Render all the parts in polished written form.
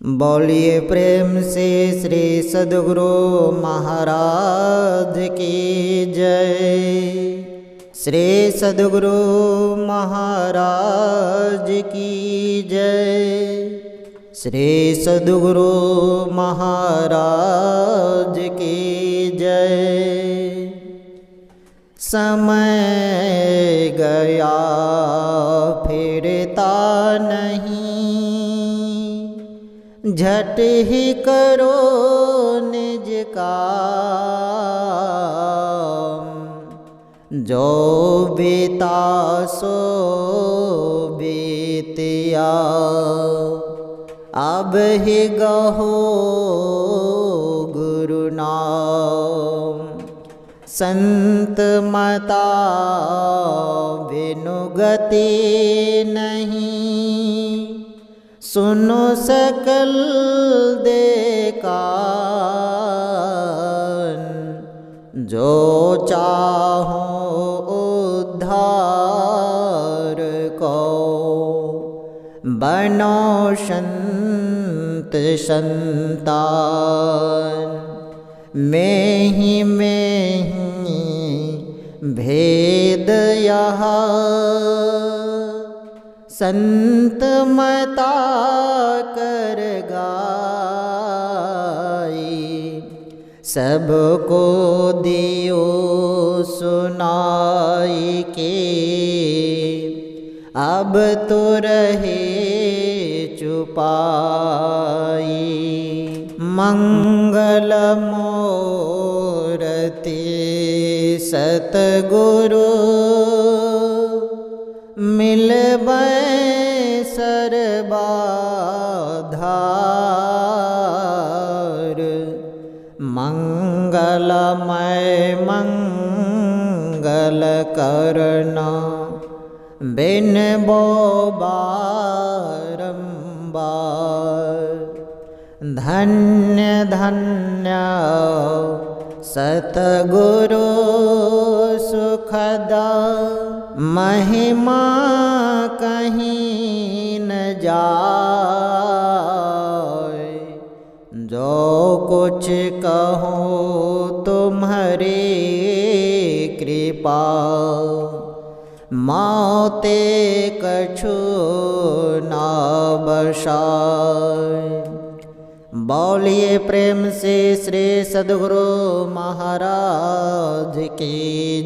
बोलिए प्रेम से श्री सद्गुरु महाराज की जय। श्री सद्गुरु महाराज की जय। श्री सद्गुरु महाराज की जय। समय गया फिरता नहीं, झट ही करो निज काम। जो बीता सो बीतिया, अब ही गहो गुरु नाम। संत मता बिनु गति नहीं, सुनो सकल देकान। जो चाहो उद्धार को, बनो संत संतान। में ही भेद यहाँ, संत मता कर गाई। सबको दियो सुनाई के, अब तो रहे चुपाई। मंगल मूर्ति सतगुरु, मिलबै सर्वाधार। मंगलमय मंगल करना, बिन बो बारंबार। धन्य धन्य सतगुरु सुखदा, महिमा कहीं न जाए। जो कुछ कहो तुम्हारी कृपा, मौते कछु ना बसाए। बोलिए प्रेम से श्री सद्गुरु महाराज की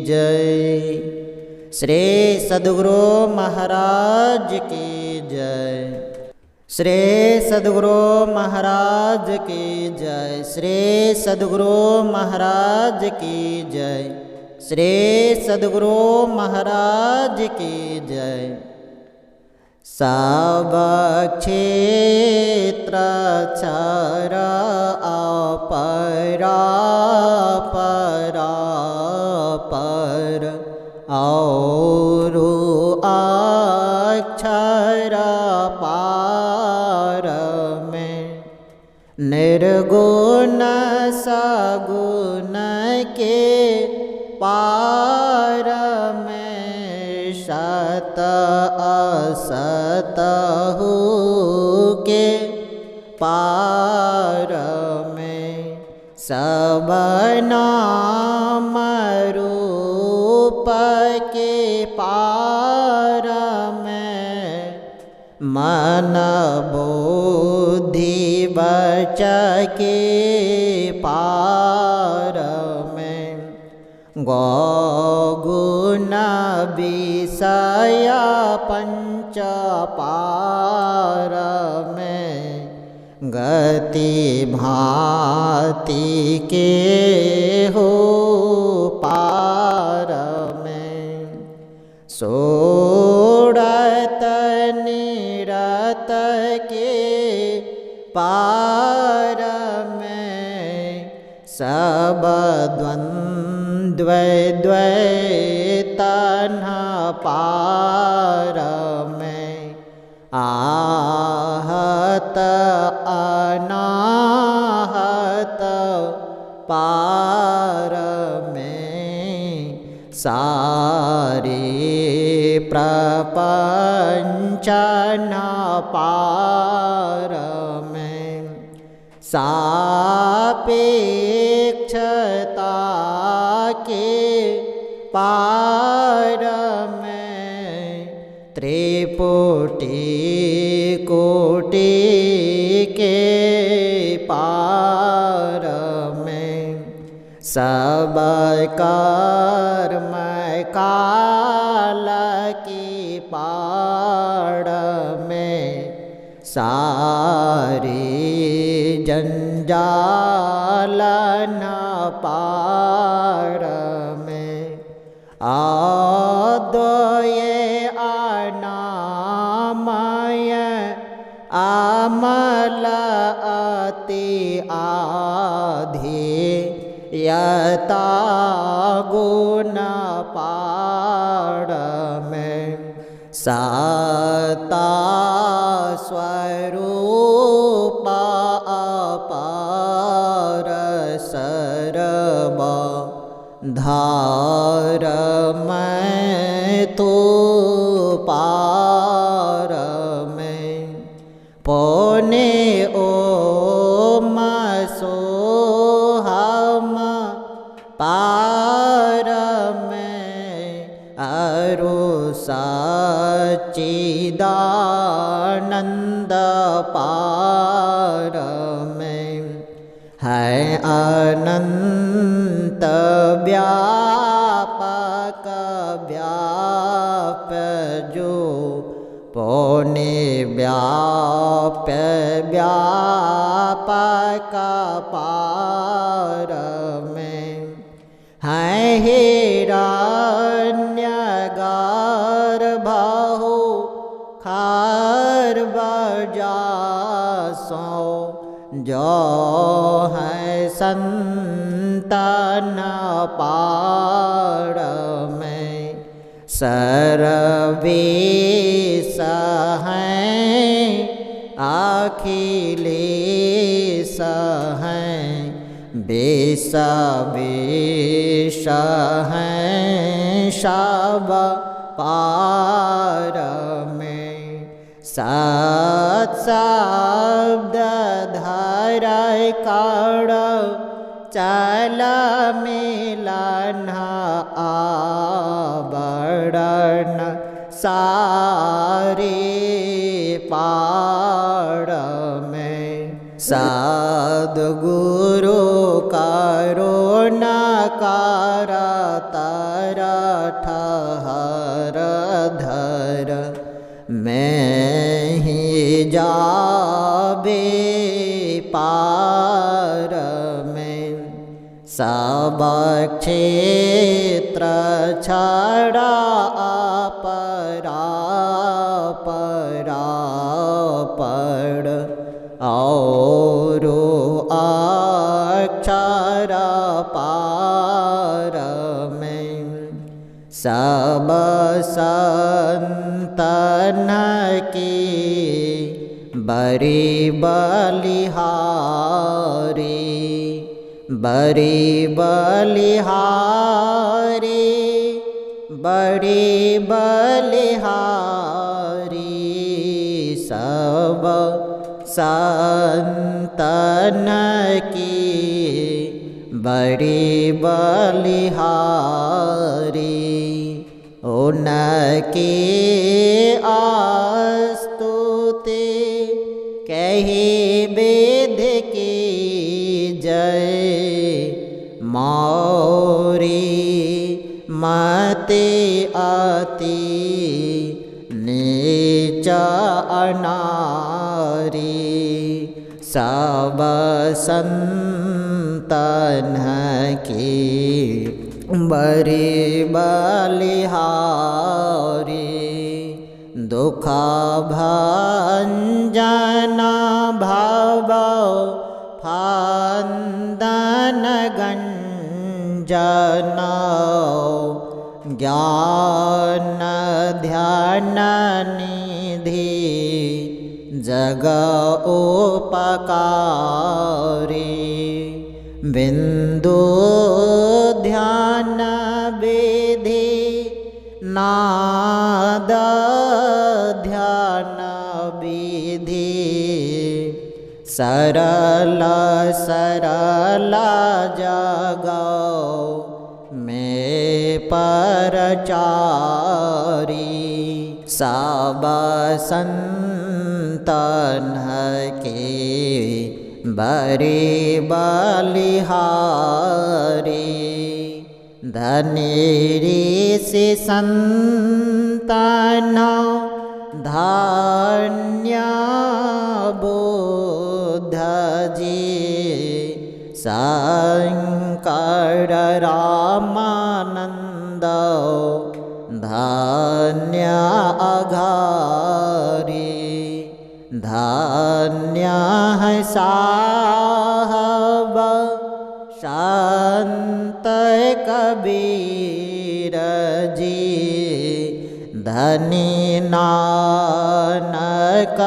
जय। श्री सद्गुरु महाराज की जय। श्री सद्गुरु महाराज की जय। श्री सद्गुरु महाराज की जय। श्री सद्गुरु महाराज की जय। सब क्षेत्र चरा अपरा परा पर, और अक्षर पार में। निर्गुण सगुण के पार में, सत असत हो के पार में। सब नाम रूप के पार में, मन बुद्धि बच के पार में। गौगुण विषय पंच पार में, गति भांति के हो पार में। सोड़त निरत के पार में, सब द्वंद्व द्वैतन पार में। आहत अनाहत पार में, सारे प्रपंच न पार में। सापेक्षता के पार में त्रिपुटी कोटि के पार में सब कर्म काल की पाड़ में सारी जंजाल न पार में अद्वय अनामय अमल अति आधि यता गुण पाड़ में सता स्वरूप अपार सर्व धार में तो पार में पौने ओम सोहम पार में अरु सच्चिदानंद पार में है अनंत व्यापक व्याप जो पौने व्याप्य व्यापक पार में है हिरण्यगर्भो खर्वजासो जो है संतान पार में सर्वेश हैं अखिलेश हैं बेश बेश हैं सब पार में सत शब्द धर कड़ चल मिलन आवरण सारे पार में सद्गुरु करुणा कर तर ठहर धर मैं ही जाबे पार में सब क्षेत्र छड़ा परापड़ और अक्षर पार में सब संतन की बड़ी बलिहारी बड़ी बलिहारी बड़ी बलिहारी सब संतन की बड़ी बलिहारी उनकी आस्तुति कही वेद की जय मौरी मते अति नीच अनारी सब संतन की बड़ी बलिहारी दुख भंजन भव फंदन गंजन ज्ञान ध्यान निधि जग उपकारी बिंदु ध्यान विधि नाद ध्यान विधि सरल सरल जगौ में परचारी सब संतन के बड़े बलिहारी धन्य ऋषि संतान धन्य बुद्ध जी शंकर रामानंद धन्य अघारी धन्य है साहब संत कबीर जी धनी नानक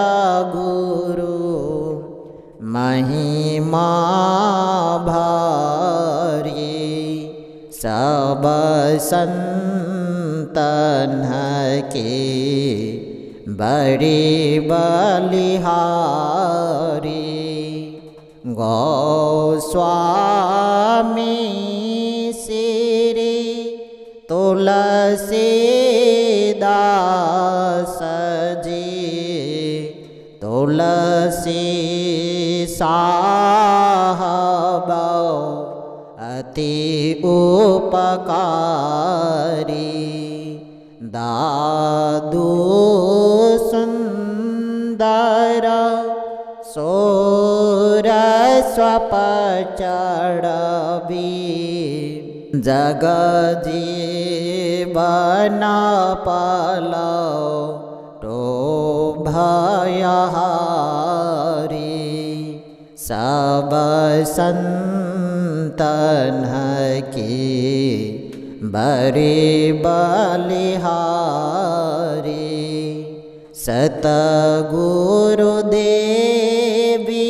गुरु महिमा भारी सब संतन के बड़ी बलिहारी गोस्वामी श्री तुलसीदास जी तुलसी साहब अति उपकारी दादू सुंदर सोरस्वपचड़बी जग जीवन पलो तो भयहारी सब संतन की बड़ी बलिहारी सतगुरुदेवी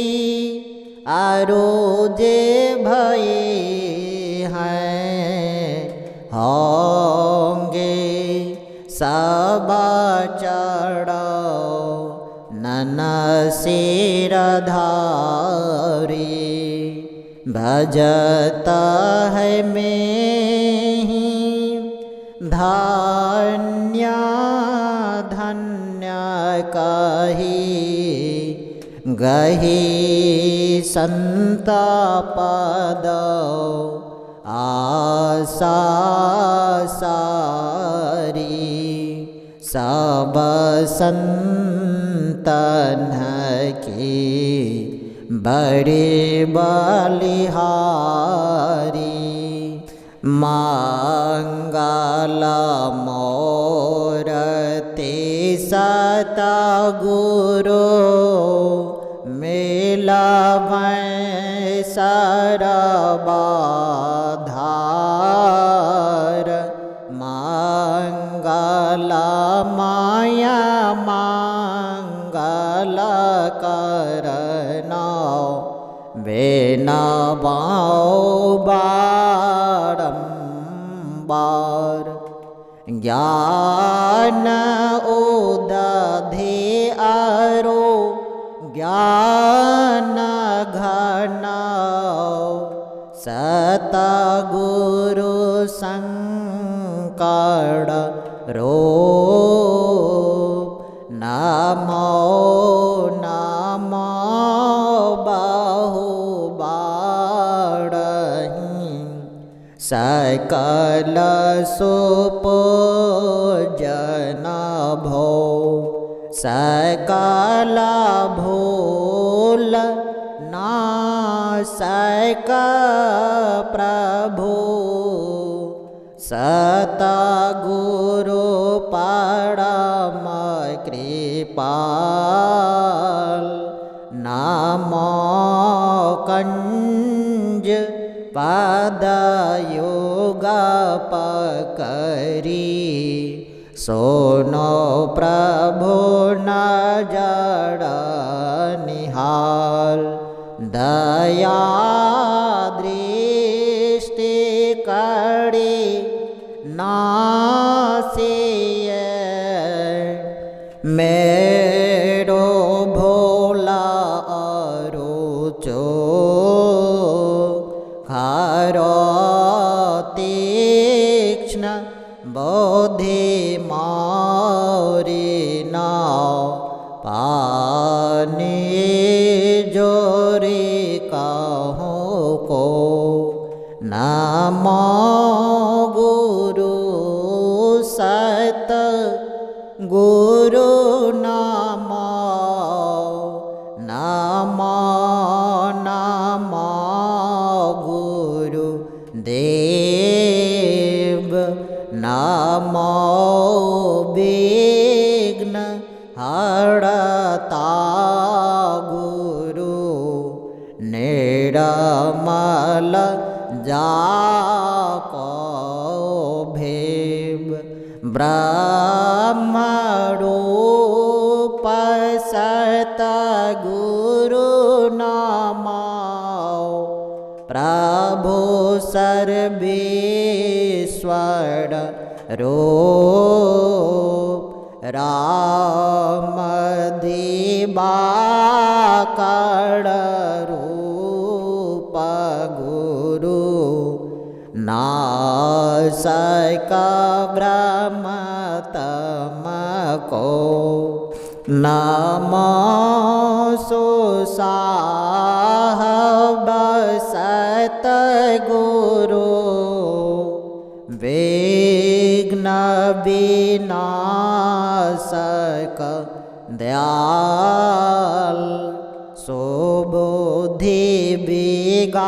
आरोजे भये हैं होंगे सब चढ़ो नन सिरधारी भजत है में ही धन्य धन्य कही गही संत पद आशा सारी सब संतन की बड़े बलिहारी मंगल मूर्ति सतगुरु मिलबै सरबाधार मंगल माया मंगल करना बिना बारंबार ज्ञान उदधि आरो ज्ञान घन सतगुरु संकट रूप नमो नमो बहुबारहि सकल सुपूजन भो सकल भूल नासक प्रभु सतगुरु परम कृपाल नमो कंज पदयोग पकरी सोनो प्रभु न जड़ निहाल दया दृष्टि कड़ी नासिय मेरो भोला अरो ऊचो खरो तीक्ष्ण बोधि मोरी ना पानी जोरी कहूँ को नमो गुरु सत गुरु नमो नमो नमो गुरु देव नमो विघ्न हरता गुरु निर्मल जाको भेव ब्रह्मरूप सतगुरु नमो प्रभु सर्वेश्वर रूप रामदिवाकर रूप गुरु नासक ब्रह्म तमको नमो सुसाहब सतगुरु विघ्न विनाशक दयाल सुबुद्धि विकासक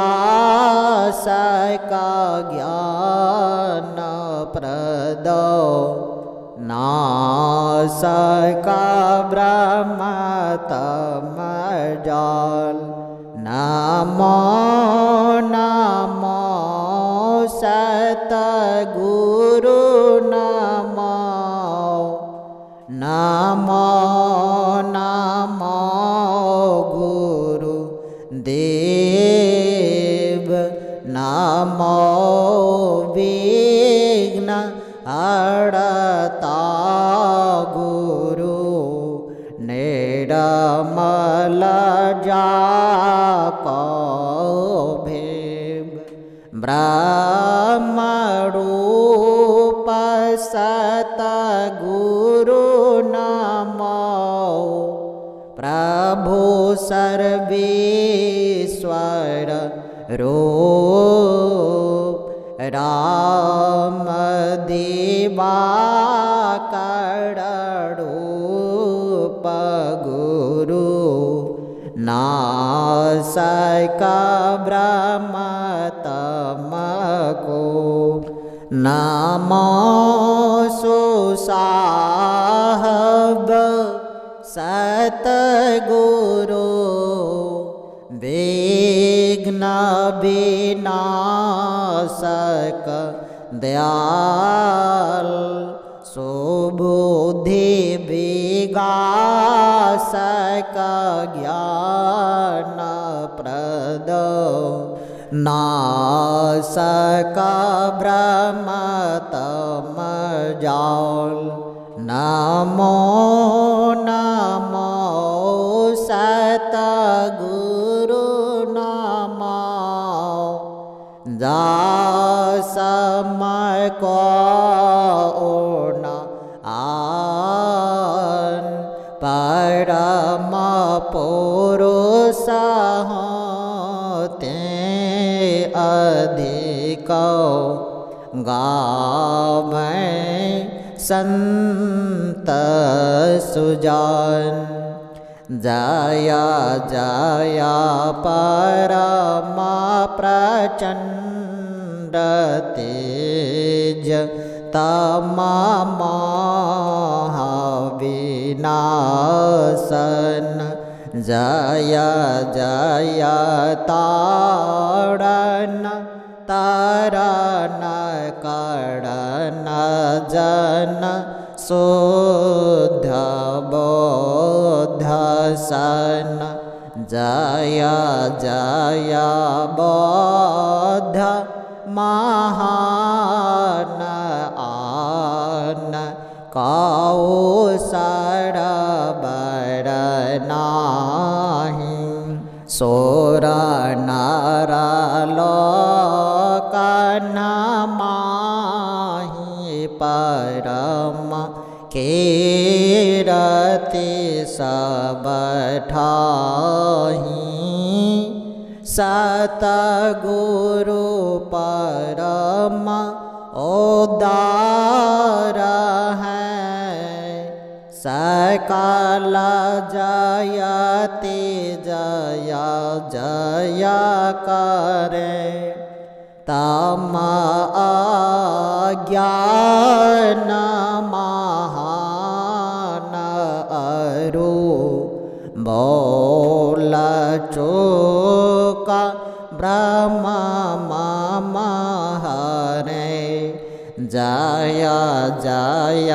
ज्ञान प्रद नासक ब्रह्म तमजाल नमो नमो सतगुरु नमो नमो नमो गुरु देव नमो विघ्न हरता गुरु निर्मल जाको भेव ब्रह्मरूप सतगुरु नमो प्रभु सर्वेश्वर रूप रामदिवाकर रूप गुरु नासक ब्रह्म तमको नमो सुसाहब सतगुरु विघ्न विनाशक दयाल सुबुद्धि विकासक ज्ञान प्रद नासक ब्रह्म तमजाल नमो नमो सतगुरु नमो जा समय को आन परम पुरुष होते अधिक गावे संत सुजान जय जय परम प्रचंड तेज तममहाविनाशन जय जय तारण तारण करण जन शुद्ध बोध सन जय जय बोध महान आन कौसर बरनाहि सोर नारा लोकनमाहि परम कीरति सब ठाहि सतगुरु परम उदार है सकल जयति जय जय करे तम अज्ञान महान अरु बोल चूका ब्रह्म मम हरे जय जय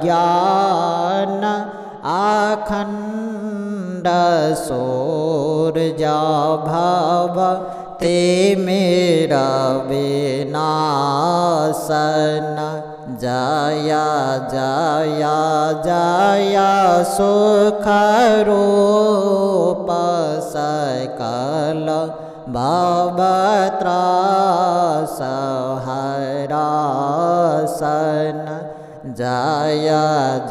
ज्ञान अखंड सूर्य भव ते मेरा विनाशन जय जय जय सुख रूप सकल भवत्रास हरासन जय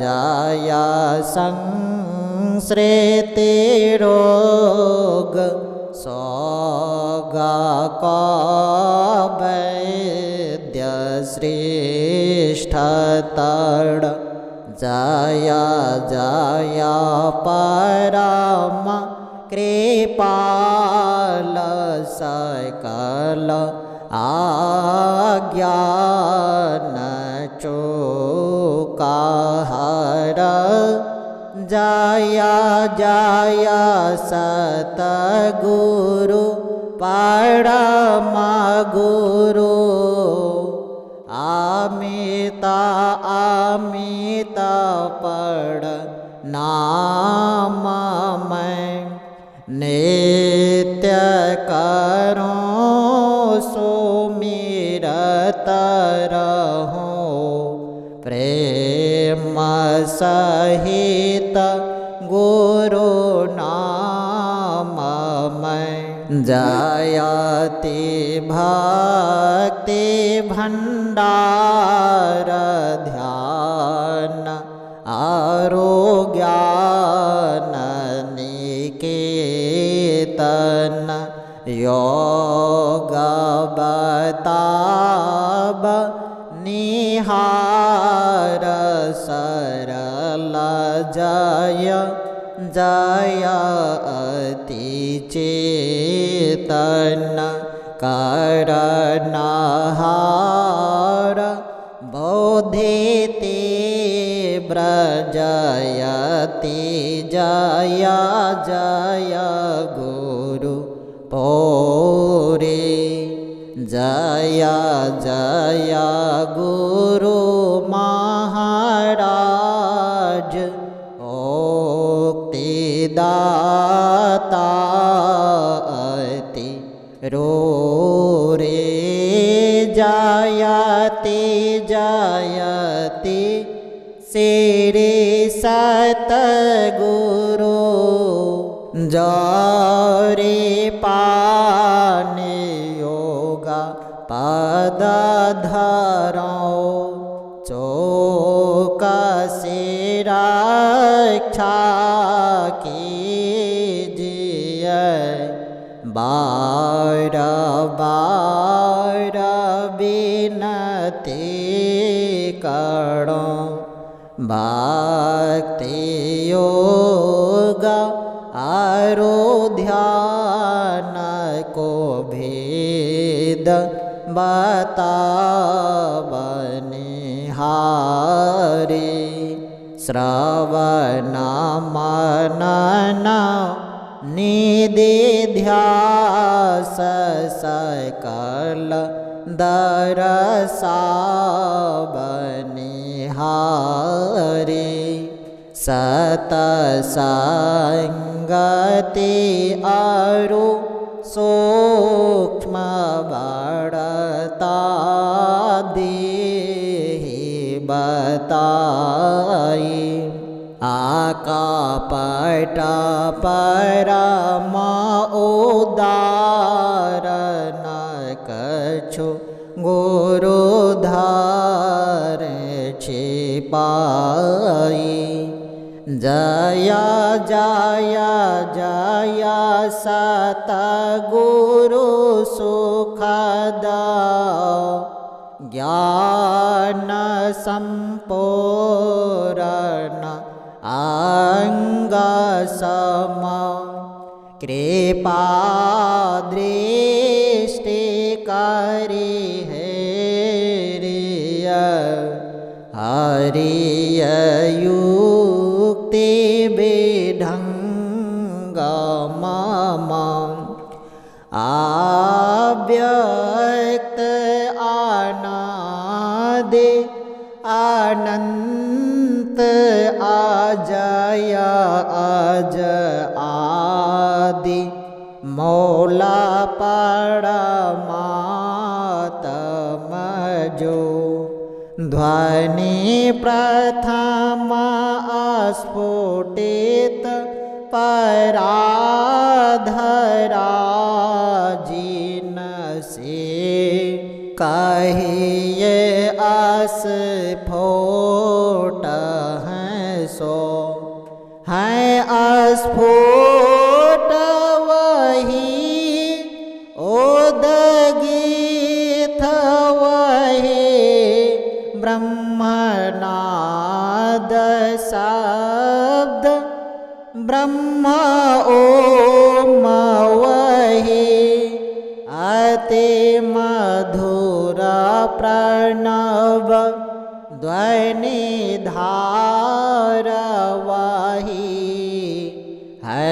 जय संसृति रोग सोग वैद्य श्रेष्ठ तड़ जय जय परम कृपाल सकल आज्ञान चूकाहर जय जय सतगुरु परम गुरु अमित अमित पढ़ नाम मैं नित्य करो सुमिरत रहो प्रेम सहित गुरु नाम मैं जयति भक्ति भंडार ध्यान आरोग्यान निकेतन योग बताब निहार सरल जय जय अति चेतन करनहार बोधि तीव्र जयति जय जय गुरु पौरे जय जय गुरु महाराज दाता अति रो रे जयति जयति श्री सतगुरु जौरे पाने योगा पद धरो चोक से रक्षा कीजिए बार बार बिनती करो भक्ति योग आरो ध्यान को भेद बतावनिहारी श्रवण मनन निधिध्यास सकल दरसावनिहारी सतसंगति अरु सूक्ष्म बड़ता देहि बताई आकापट परम उदा पाई। जय जय जय सतगुरु सुखद ज्ञान संपूर्ण अंग सम कृपा दृष्टि करि हरिय युक्ति विढंग मम अव्यक्त अनादि अनंत अजय अज आदि मूल परमात्म जो ध्वनि प्रथम स्फुटित पराधरा जिन से कहिए अस्फुट हैं सो हैं अस्फुट वही उदगित वही ब्रह्मनाद शब्द ब्रह्म ओम वही अति मधुर प्रणव ध्वनि धार वही है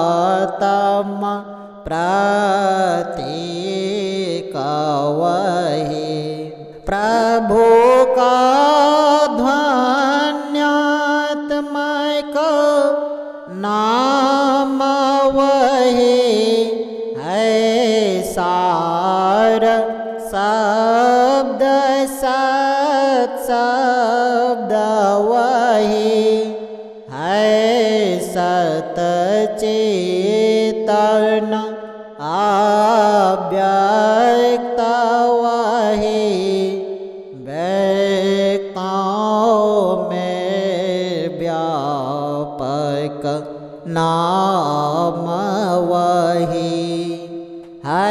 परमात्मा प्रतीक वही प्रभु का ध्वन्यात्मक नाम वही है सार शब्द सत शब्द वही है सत चेतन अव्यक्त वही व्यक्तों में व्यापक नाम वही है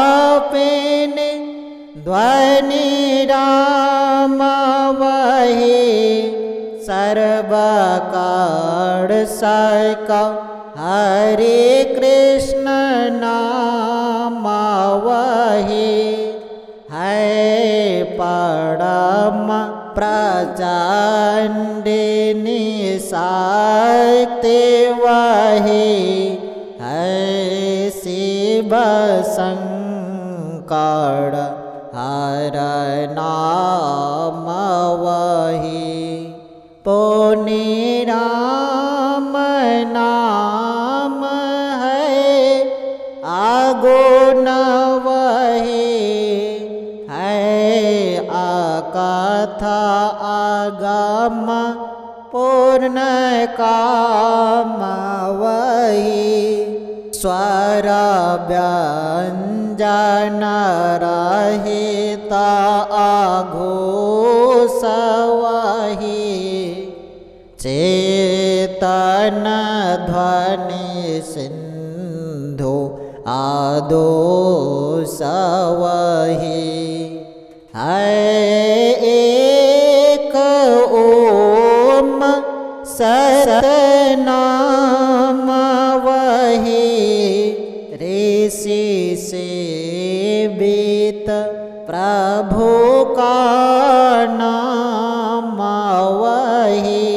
सर्वव्यापिनी ध्वनि राम वही सर्वकाल सक हरे कृष्ण नाम वही है परम प्रचंडिनी शक्ति वही है शिव शंकर हर नाम वही पुनि राम नाम है आगुण वही है अकथा आगम पूर्ण काम वही स्वर व्यंजन रहित अघोष वही चेतन ध्वनि सिंधु आदोष वही है एक ओम सतनाम वही ऋषि सेवित प्रभु का नाम वही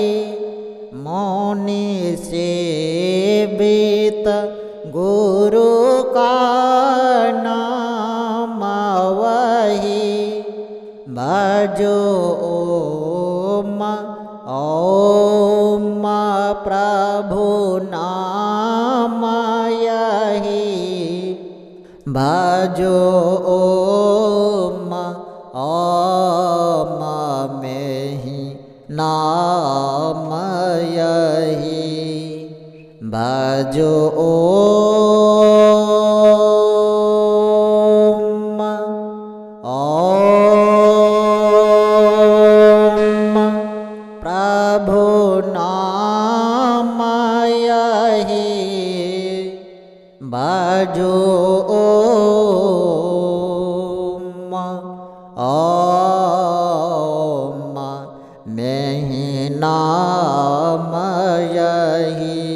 मुनि सेवित गुरु का नाम वही भजो ओम ओम प्रभु नाम यही भजो ओम ओम में ही नाम यही भजो ओम भजो ओम ओम मैं नाम यही।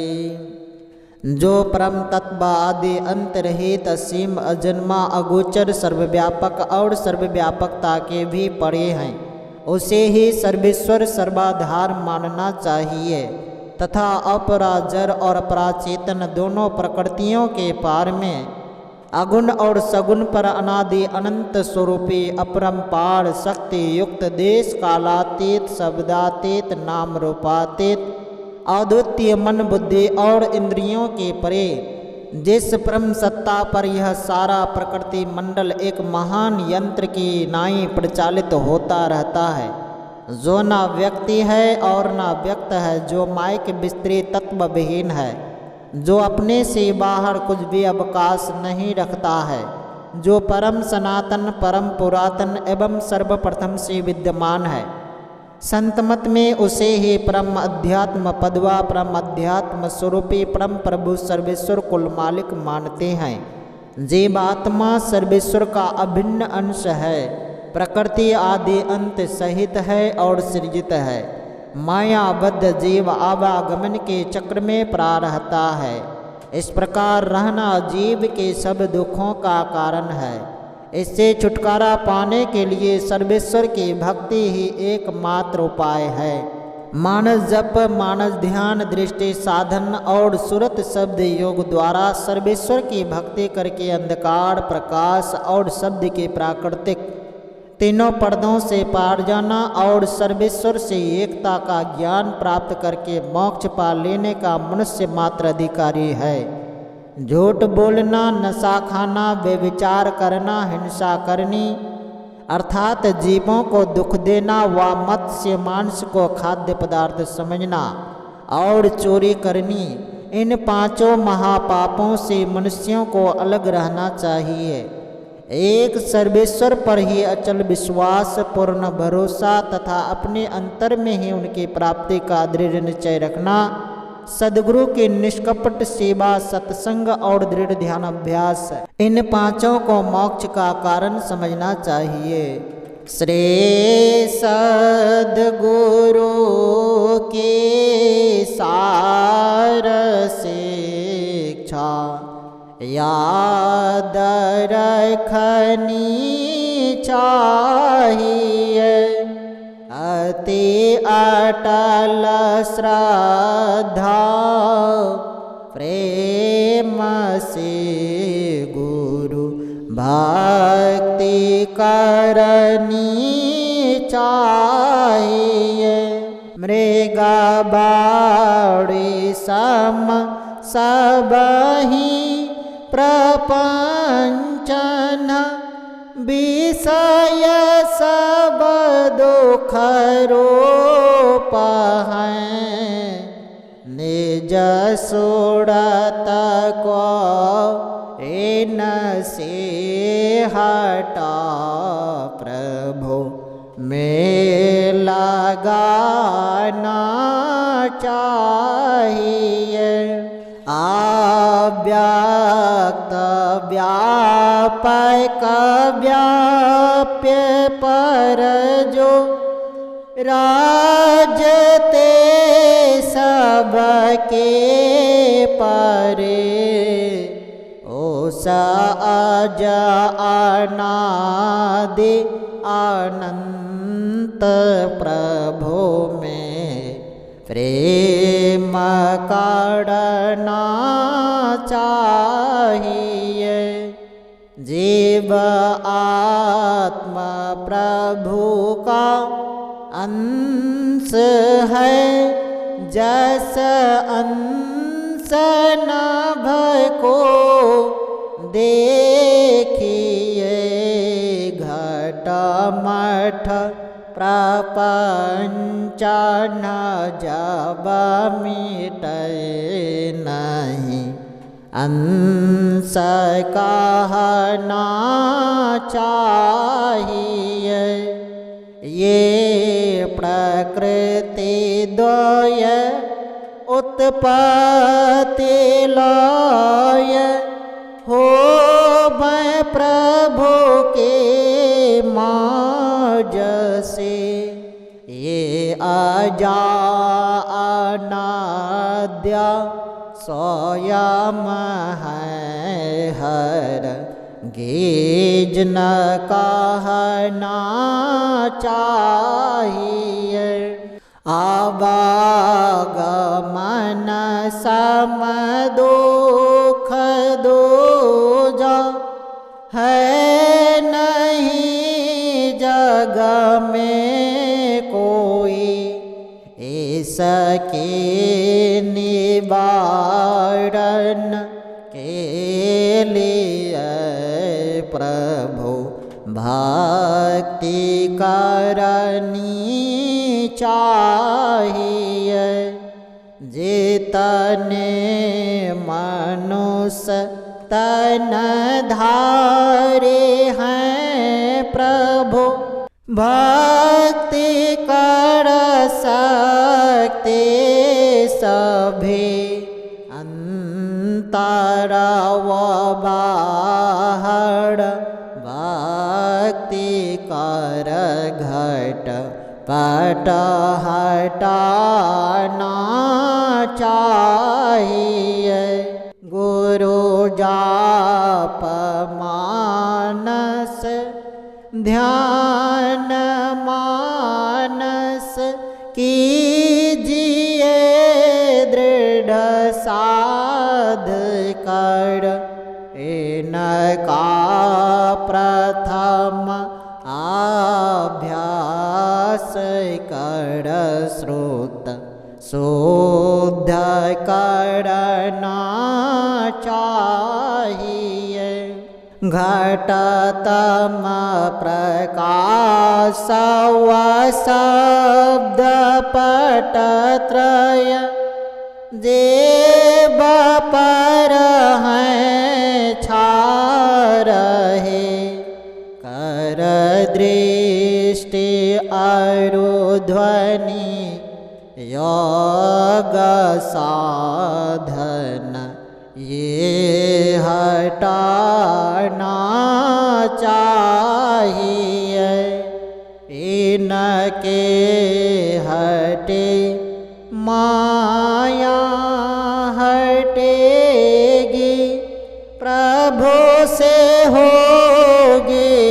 जो परम तत्व आदि अंत रहित असीम अजन्मा अगोचर सर्वव्यापक और सर्वव्यापकता के भी परे हैं, उसे ही सर्वेश्वर सर्वाधार मानना चाहिए तथा अपराजर और अपराचेतन दोनों प्रकृतियों के पार में अगुण और सगुण पर अनादि अनंत स्वरूपी अपरंपार शक्ति युक्त देश कालातीत शब्दातीत नाम रूपातीत अद्वितीय मन बुद्धि और इंद्रियों के परे जिस परम सत्ता पर यह सारा प्रकृति मंडल एक महान यंत्र की नाई प्रचालित होता रहता है, जो न व्यक्ति है और न व्यक्त है, जो मायक विस्त्री तत्व विहीन है, जो अपने से बाहर कुछ भी अवकाश नहीं रखता है, जो परम सनातन परम पुरातन एवं सर्वप्रथम से विद्यमान है। संतमत में उसे ही परम अध्यात्म पदवा परम अध्यात्म स्वरूपी परम प्रभु सर्वेश्वर कुल मालिक मानते हैं। जीवात्मा सर्वेश्वर का अभिन्न अंश है, प्रकृति आदि अंत सहित है और सृजित है। मायाबद्ध जीव आवागमन के चक्र में पड़ा रहता है। इस प्रकार रहना जीव के सब दुखों का कारण है। इससे छुटकारा पाने के लिए सर्वेश्वर की भक्ति ही एकमात्र उपाय है। मानस जप मानस ध्यान दृष्टि साधन और सुरत शब्द योग द्वारा सर्वेश्वर की भक्ति करके अंधकार प्रकाश और शब्द के प्राकृतिक तीनों पर्दों से पार जाना और सर्वेश्वर से एकता का ज्ञान प्राप्त करके मोक्ष पा लेने का मनुष्य मात्र अधिकारी है। झूठ बोलना, नशा खाना, व्यभिचार करना, हिंसा करनी अर्थात जीवों को दुख देना व मत्स्य मांस को खाद्य पदार्थ समझना और चोरी करनी, इन पांचों महापापों से मनुष्यों को अलग रहना चाहिए। एक सर्वेश्वर पर ही अचल विश्वास पूर्ण भरोसा तथा अपने अंतर में ही उनकी प्राप्ति का दृढ़ निश्चय रखना, सद्गुरु की निष्कपट सेवा सत्संग और दृढ़ ध्यान अभ्यास, इन पांचों को मोक्ष का कारण समझना चाहिए। श्री सद्गुरु के सार शिक्षा याद रखनी चाहिए। अति अटल श्रद्धा प्रेम से गुरु भक्ति करनी चाहिए। मृगा बाड़ी सम सबहि प्रपंचन विषय सब दुख रूप हैं। निज सुरत को इन से हटा प्रभु में लगाना चाहिए। अव्यक्त व्यापक व्याप्य पर जो राजते सबके परे, ओस अज अनादि अनंत प्रभु में प्रेम करना चाहिए। जीव आत्मा प्रभु का अंश है, जस अंश नभ को देखिए। घट मठ प्रपंच न जब मिटे नहीं, अंश कहना चाहिए। ये प्रकृति द्वय उत्पत्ति लय प्रभु के माज से। ये अजा अनाद्या स्वयं है हर गीज न कहना चाहिए। आवागमन सम दुख दूजा है नहीं जग में कोई। इसके निवारण के लिए प्रभु भक्ति करनी चाहिए। जितने मनुष्य तन धारे हैं प्रभु भक्ति कर सकते सभी। अंतर व बाहर भक्ति कर घट पट हटाना चाहिए। गुरु जाप मानस ध्यान मानस कीजिए दृढ़ साध कर। इनका प्रथम अभ्यास कर श्रुत शुद्ध करना चाहिए। घटतम प्रकाश व शब्द पटत्रय जेब पर हैं छा रहे। कर दृष्टि अरुध्वनि योग साधन ये हटाना चाहिए। इनके हटे माया हटेगी प्रभु से होगी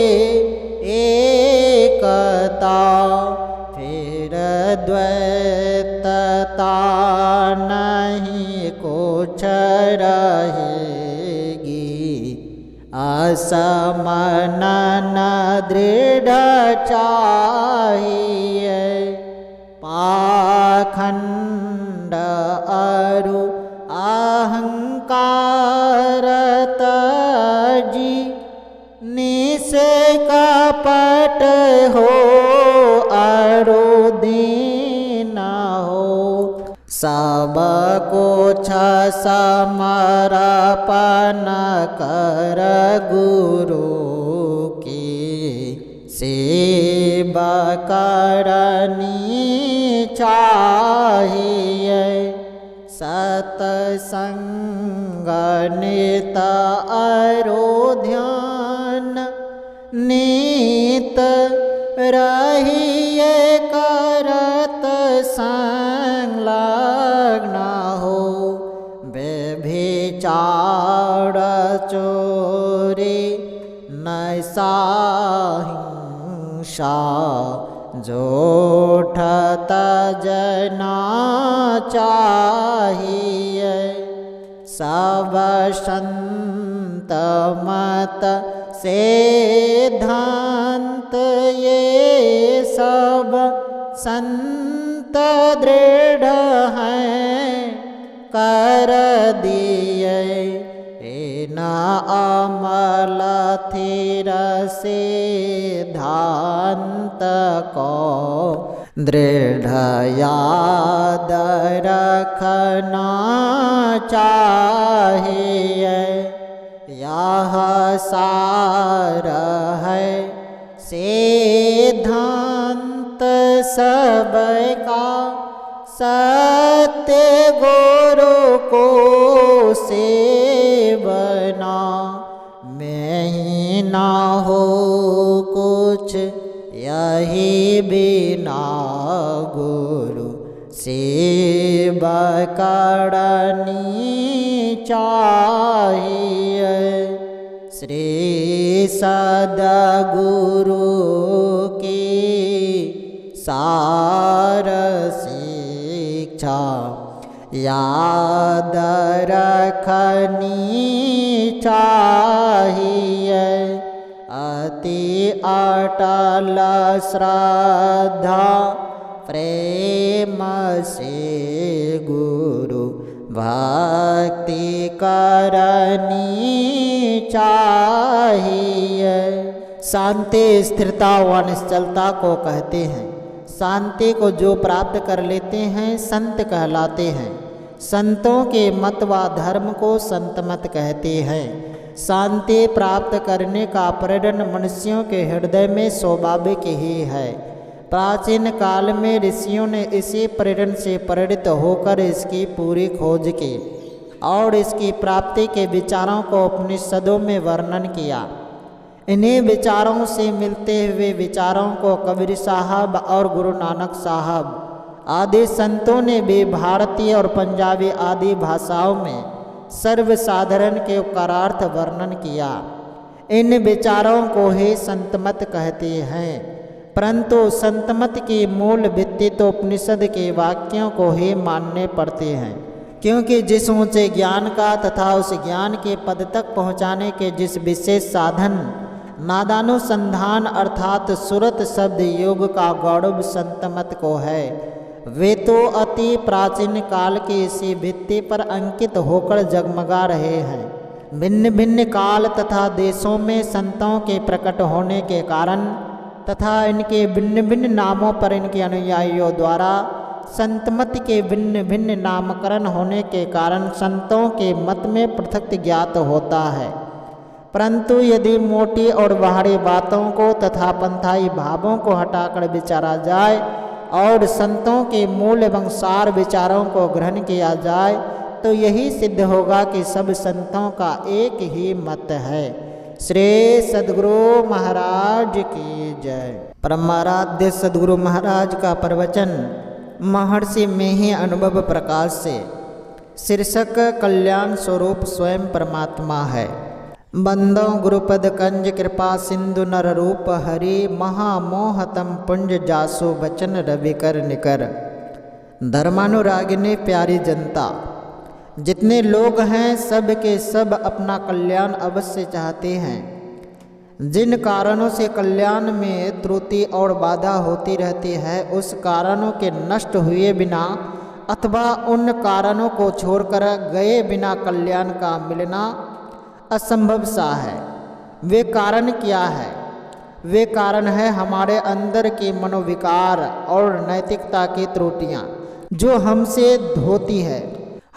एकता। फिर द्वैतता नहीं कुछ रहेगी। असमनन दृढ़ चाहिए। पाखंड अरु अहंकार तजी निष्कपट हो अरु दीन हो। सब कुछ समर्पण कर गुरु की सेवा करनी चाहिए। सत्संग नित अरो ध्यान नित रहिए करत संलग्न हो। व्यभिचार चोरी नैसा हिंसा झूठ तना चाहिए। सब संत मत सिद्धांत ये सब संत दृढ़ हैं कर दिए। न अमल थिर सिद्धांत को दृढ़ याद रखना चाहिए। यह सार है सिद्धांत सबका। सत्य गुरु को सेवना में ही करनी चाहिए। श्री सद्गुरु की सार शिक्षा याद रखनी चाहिए। अति अटल श्रद्धा प्रेम से गुरु भक्ति करनी चाहिए। शांति स्थिरता व निश्चलता को कहते हैं। शांति को जो प्राप्त कर लेते हैं संत कहलाते हैं। संतों के मत व धर्म को संत मत कहते हैं। शांति प्राप्त करने का प्रेरण मनुष्यों के हृदय में स्वाभाविक ही है। प्राचीन काल में ऋषियों ने इसी प्रेरण से प्रेरित होकर इसकी पूरी खोज की और इसकी प्राप्ति के विचारों को उपनिषदों में वर्णन किया। इन्हीं विचारों से मिलते हुए विचारों को कबीर साहब और गुरु नानक साहब आदि संतों ने भी भारतीय और पंजाबी आदि भाषाओं में सर्वसाधारण के उपकारार्थ वर्णन किया। इन विचारों को ही संतमत कहते हैं। परंतु संतमत की मूल भित्ति तो उपनिषद के वाक्यों को ही मानने पड़ते हैं, क्योंकि जिस ऊंचे ज्ञान का तथा उस ज्ञान के पद तक पहुँचाने के जिस विशेष साधन नादानुसंधान अर्थात सुरत शब्द योग का गौरव संतमत को है, वे तो अति प्राचीन काल की इसी भित्ति पर अंकित होकर जगमगा रहे हैं। भिन्न भिन्न काल तथा देशों में संतों के प्रकट होने के कारण तथा इनके भिन्न भिन्न नामों पर इनके अनुयायियों द्वारा संतमत के भिन्न भिन्न नामकरण होने के कारण संतों के मत में पृथक ज्ञात होता है। परंतु यदि मोटी और बाहरी बातों को तथा पंथाई भावों को हटाकर विचारा जाए और संतों के मूल एवं सार विचारों को ग्रहण किया जाए तो यही सिद्ध होगा कि सब संतों का एक ही मत है। श्री सद्गुरु महाराज की जय। परमाराध्य सद्गुरु महाराज का प्रवचन महर्षि में ही अनुभव प्रकाश से शीर्षक कल्याण स्वरूप स्वयं परमात्मा है। बंदो गुरुपद कंज कृपा सिंधु नर रूप हरि महामोहतम पुंज जासु बचन रवि कर निकर। धर्मानुरागिनी प्यारी जनता, जितने लोग हैं सब के सब अपना कल्याण अवश्य चाहते हैं। जिन कारणों से कल्याण में त्रुटि और बाधा होती रहती है उस कारणों के नष्ट हुए बिना अथवा उन कारणों को छोड़कर गए बिना कल्याण का मिलना असंभव सा है। वे कारण क्या है? वे कारण है हमारे अंदर के मनोविकार और नैतिकता की त्रुटियाँ जो हमसे होती है।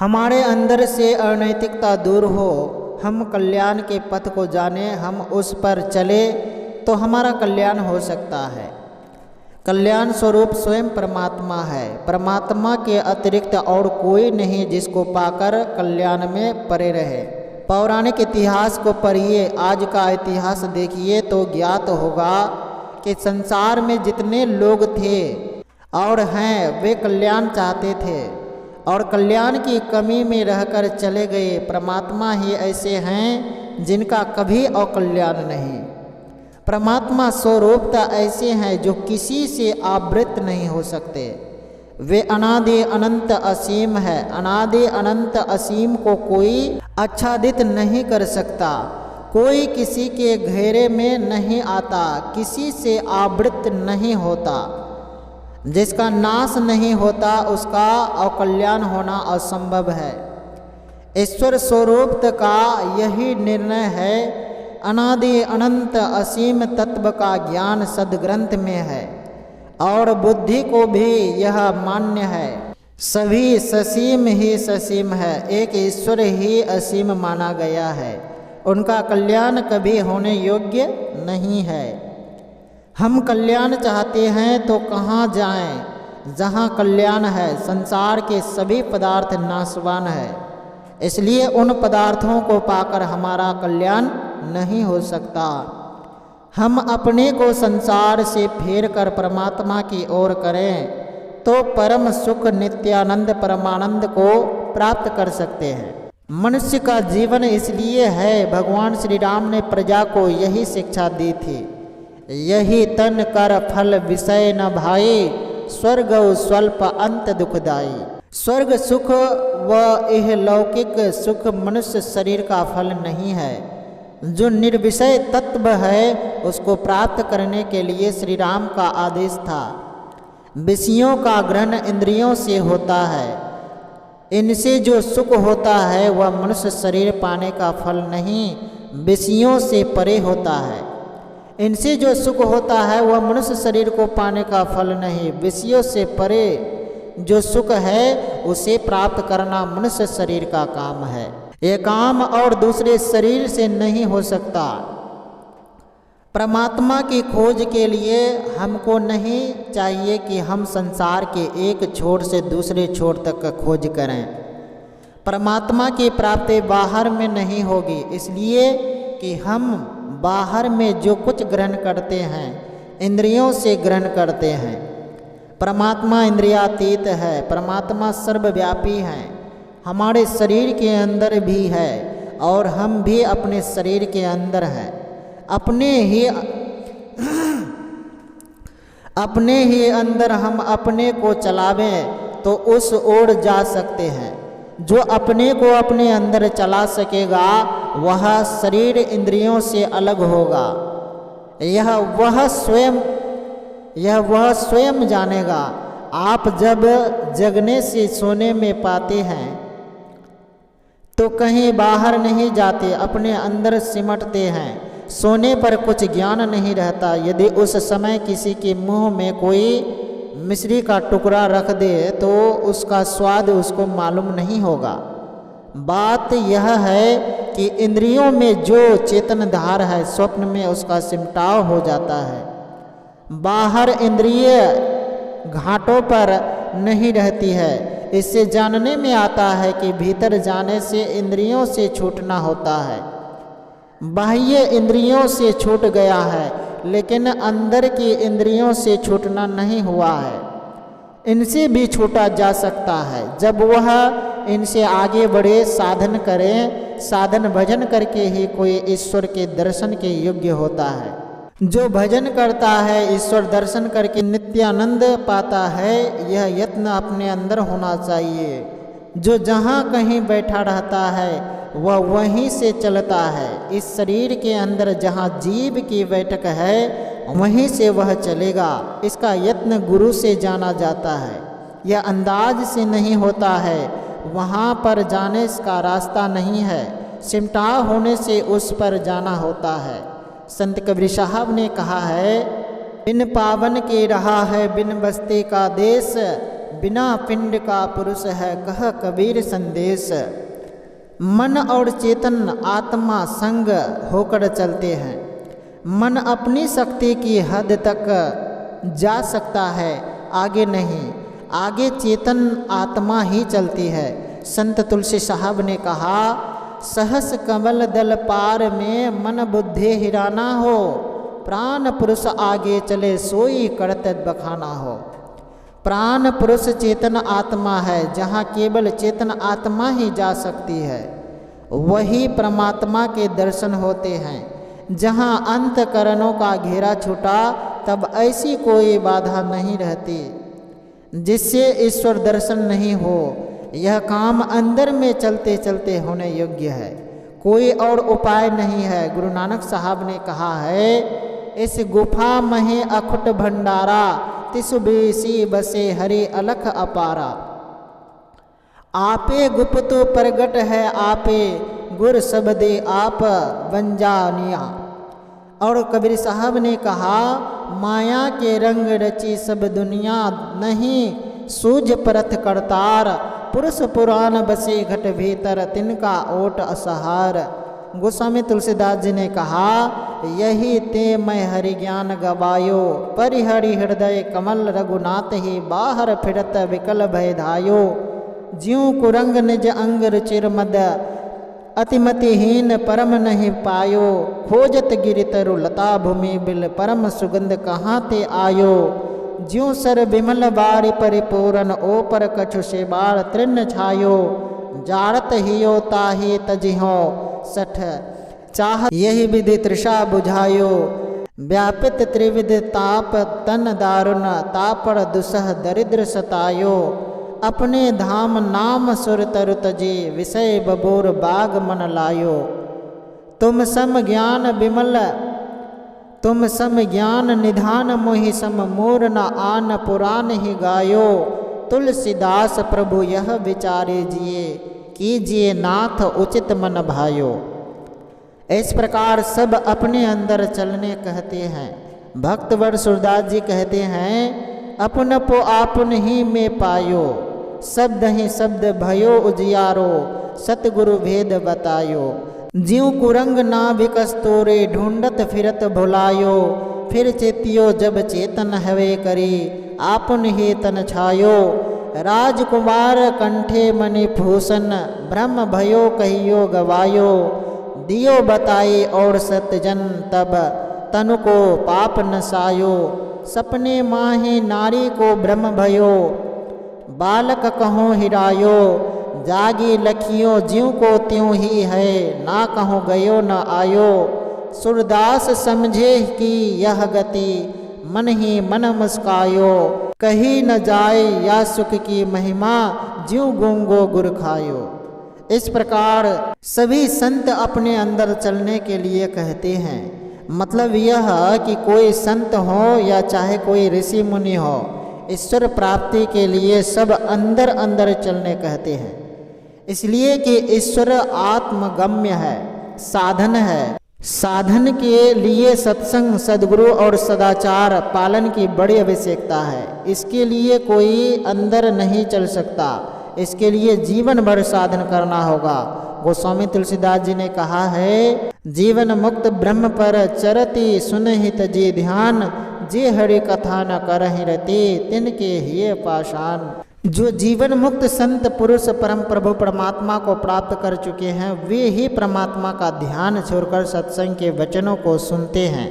हमारे अंदर से अनैतिकता दूर हो, हम कल्याण के पथ को जाने, हम उस पर चले तो हमारा कल्याण हो सकता है। कल्याण स्वरूप स्वयं परमात्मा है। परमात्मा के अतिरिक्त और कोई नहीं जिसको पाकर कल्याण में परे रहे। पौराणिक इतिहास को पढ़िए, आज का इतिहास देखिए तो ज्ञात होगा कि संसार में जितने लोग थे और हैं वे कल्याण चाहते थे और कल्याण की कमी में रहकर चले गए। परमात्मा ही ऐसे हैं जिनका कभी अकल्याण नहीं। परमात्मा स्वरूपता ऐसे हैं जो किसी से आवृत नहीं हो सकते। वे अनादि अनंत असीम है। अनादि अनंत असीम को कोई आच्छादित नहीं कर सकता, कोई किसी के घेरे में नहीं आता, किसी से आवृत नहीं होता। जिसका नाश नहीं होता उसका अकल्याण होना असंभव है। ईश्वर स्वरूप का यही निर्णय है। अनादि अनंत असीम तत्व का ज्ञान सदग्रंथ में है और बुद्धि को भी यह मान्य है। सभी ससीम ही ससीम है, एक ईश्वर ही असीम माना गया है। उनका कल्याण कभी होने योग्य नहीं है। हम कल्याण चाहते हैं तो कहाँ जाएं? जहाँ कल्याण है। संसार के सभी पदार्थ नाशवान है, इसलिए उन पदार्थों को पाकर हमारा कल्याण नहीं हो सकता। हम अपने को संसार से फेर कर परमात्मा की ओर करें तो परम सुख नित्यानंद परमानंद को प्राप्त कर सकते हैं। मनुष्य का जीवन इसलिए है, भगवान श्री राम ने प्रजा को यही शिक्षा दी थी, यही तन कर फल विषय न भाई, स्वर्ग स्वल्प अंत दुखदाई। स्वर्ग सुख व यह लौकिक सुख मनुष्य शरीर का फल नहीं है। जो निर्विषय तत्व है उसको प्राप्त करने के लिए श्री राम का आदेश था। विषयों का ग्रहण इंद्रियों से होता है, इनसे जो सुख होता है वह मनुष्य शरीर पाने का फल नहीं, विषयों से परे होता है। इनसे जो सुख होता है वह मनुष्य शरीर को पाने का फल नहीं, विषयों से परे जो सुख है उसे प्राप्त करना मनुष्य शरीर का काम है। ये काम और दूसरे शरीर से नहीं हो सकता। परमात्मा की खोज के लिए हमको नहीं चाहिए कि हम संसार के एक छोर से दूसरे छोर तक का खोज करें। परमात्मा की प्राप्ति बाहर में नहीं होगी, इसलिए कि हम बाहर में जो कुछ ग्रहण करते हैं इंद्रियों से ग्रहण करते हैं। परमात्मा इंद्रियातीत है, परमात्मा सर्वव्यापी है, हमारे शरीर के अंदर भी है और हम भी अपने शरीर के अंदर हैं। अपने ही अंदर हम अपने को चलावें तो उस ओर जा सकते हैं। जो अपने को अपने अंदर चला सकेगा वह शरीर इंद्रियों से अलग होगा। यह वह स्वयं जानेगा। आप जब जगने से सोने में पाते हैं तो कहीं बाहर नहीं जाते, अपने अंदर सिमटते हैं। सोने पर कुछ ज्ञान नहीं रहता। यदि उस समय किसी के मुंह में कोई मिश्री का टुकड़ा रख दे तो उसका स्वाद उसको मालूम नहीं होगा। बात यह है कि इंद्रियों में जो चेतन धार है स्वप्न में उसका सिमटाव हो जाता है। बाहर इंद्रिय घाटों पर नहीं रहती है। इससे जानने में आता है कि भीतर जाने से इंद्रियों से छूटना होता है। बाह्य इंद्रियों से छूट गया है लेकिन अंदर की इंद्रियों से छूटना नहीं हुआ है। इनसे भी छूटा जा सकता है जब वह इनसे आगे बढ़े, साधन करें। साधन भजन करके ही कोई ईश्वर के दर्शन के योग्य होता है। जो भजन करता है ईश्वर दर्शन करके नित्यानंद पाता है, यह यत्न अपने अंदर होना चाहिए। जो जहाँ कहीं बैठा रहता है वह वहीं से चलता है। इस शरीर के अंदर जहाँ जीव की बैठक है वहीं से वह चलेगा। इसका यत्न गुरु से जाना जाता है। यह अंदाज से नहीं होता है, वहाँ पर जाने का रास्ता नहीं है, सिमटाव होने से उस पर जाना होता है। संत कबीर साहब ने कहा है, बिन पावन के रहा है बिन बस्ती का देश, बिना पिंड का पुरुष है कह कबीर संदेश। मन और चेतन आत्मा संग होकर चलते हैं। मन अपनी शक्ति की हद तक जा सकता है, आगे नहीं। आगे चेतन आत्मा ही चलती है। संत तुलसी साहब ने कहा, सहस कमल दल पार में मन बुद्धि हिराना हो, प्राण पुरुष आगे चले सोई करत बखाना हो। प्राण पुरुष चेतन आत्मा है। जहाँ केवल चेतन आत्मा ही जा सकती है वही परमात्मा के दर्शन होते हैं। जहाँ अंतकरणों का घेरा छूटा तब ऐसी कोई बाधा नहीं रहती जिससे ईश्वर दर्शन नहीं हो। यह काम अंदर में चलते चलते होने योग्य है, कोई और उपाय नहीं है। गुरु नानक साहब ने कहा है, इस गुफा महे अखुट भंडारा, तिसु बेसी बसे हरि अलख अपारा। आपे गुप्त प्रगट है आपे, गुर शब्दे आप बंजानिया। और कबीर साहब ने कहा, माया के रंग रची सब दुनिया, नहीं सूझ परथ करतार, पुरुष पुराण बसे घट भीतर, तिनका ओट असहार। गोस्वामी तुलसीदास जी ने कहा, यही ते मैं हरि ज्ञान गवायो, परिहरि हृदय कमल रघुनाथ ही, बाहर फिरत विकल भय धायो। ज्यों कुरंग निज अंग रुचिर मद, अतिमतिहीन परम नहीं पायो, खोजत गिरि तरु लता भूमि बिल, परम सुगंध कहाँ ते आयो। ज्यों सर बिमल बारि परिपूरन ओपर कछु से बार तृण छायो जारत हियो ताहि तजिहो सठ चाह यही विधि तृषा बुझायो व्यापित त्रिविध ताप तन दारुण तापर दुसह दरिद्र सतायो अपने धाम नाम सुर तरु तजे विषय बबोर बाग मन लायो तुम सम ज्ञान विमल तुम सम ज्ञान निधान मोहि सम मोर न आन पुराण ही गायो तुलसीदास प्रभु यह विचारे जिए कीजिए नाथ उचित मन भायो। इस प्रकार सब अपने अंदर चलने कहते हैं। भक्तवर सूरदास जी कहते हैं अपन पो आपन ही में पायो शब्द ही शब्द भयो उजियारो सतगुरु भेद बतायो ज्यों कुरंग ना विकस तोरे ढूंढत फिरत भुलायो फिर चेतियो जब चेतन हवे करी आपन ही तन छायो राजकुमार कंठे मणि भूषण ब्रह्म भयो कहियो गवायो दियो बताई और सत्यजन तब तनु को पाप नसायो सपने माही नारी को ब्रह्म भयो बालक कहो हिरायो जागी लखियो ज्यों को त्यों ही है ना कहो गयो न आयो सूरदास समझे कि यह गति मन ही मन मुस्कायो कही न जाए या सुख की महिमा ज्यों गूंगो गुर खायो। इस प्रकार सभी संत अपने अंदर चलने के लिए कहते हैं। मतलब यह कि कोई संत हो या चाहे कोई ऋषि मुनि हो ईश्वर प्राप्ति के लिए सब अंदर अंदर चलने कहते हैं। इसलिए कि ईश्वर आत्मगम्य है, साधन है। साधन के लिए सत्संग सद्गुरु और सदाचार पालन की बड़ी आवश्यकता है। इसके लिए कोई अंदर नहीं चल सकता, इसके लिए जीवन भर साधन करना होगा। गोस्वामी तुलसीदास जी ने कहा है जीवन मुक्त ब्रह्म पर चरति सुनहित जी ध्यान जे हरि कथा न करहि रति तिनके हिये पाषाण। जो जीवन मुक्त संत पुरुष परम प्रभु परमात्मा को प्राप्त कर चुके हैं वे ही परमात्मा का ध्यान छोड़कर सत्संग के वचनों को सुनते हैं।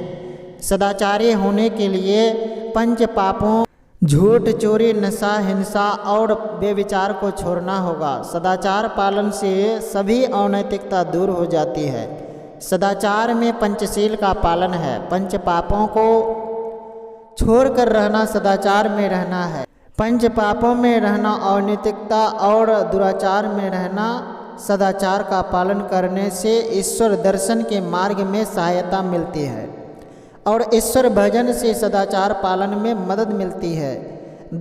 सदाचारी होने के लिए पंच पापों झूठ चोरी नशा हिंसा और बेविचार को छोड़ना होगा। सदाचार पालन से सभी अनैतिकता दूर हो जाती है। सदाचार में पंचशील का पालन है। पंच पापों को छोड़कर रहना सदाचार में रहना है। पंच पापों में रहना अनैतिकता और दुराचार में रहना सदाचार का पालन करने से ईश्वर दर्शन के मार्ग में सहायता मिलती है और ईश्वर भजन से सदाचार पालन में मदद मिलती है।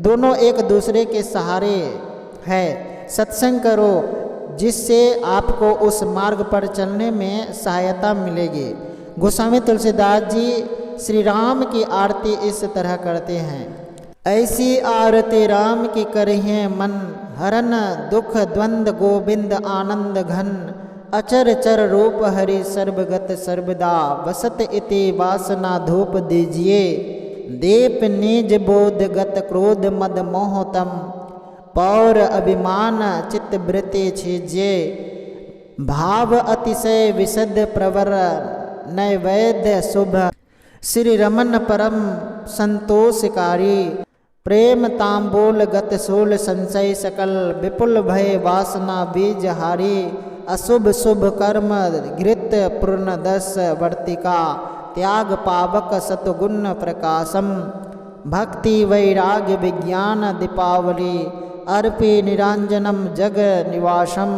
दोनों एक दूसरे के सहारे है। सत्संग करो जिससे आपको उस मार्ग पर चलने में सहायता मिलेगी। गोस्वामी तुलसीदास जी श्री राम की आरती इस तरह करते हैं। ऐसी आरती राम की करिए मन हरन दुख द्वंद गोविंद आनंद घन अचर चर रूप हरि सर्वगत सर्वदा वसत इति वासना धूप दीजिए दीप निज बोध गत क्रोध मद मोहतम पौर अभिमान चित्त वृत्ति छीजे भाव अतिशय विशद प्रवर नैवेद्य शुभ श्री रमन परम संतोषकारी प्रेम तांबूल गत शूल संशय सकल विपुल भय वासना बीज हारी अशुभ शुभ कर्म घृत पूर्ण दस वर्तिका त्याग पावक सतगुण प्रकाशम भक्ति वैराग्य विज्ञान दीपावली अर्पि निरांजनम जग निवासम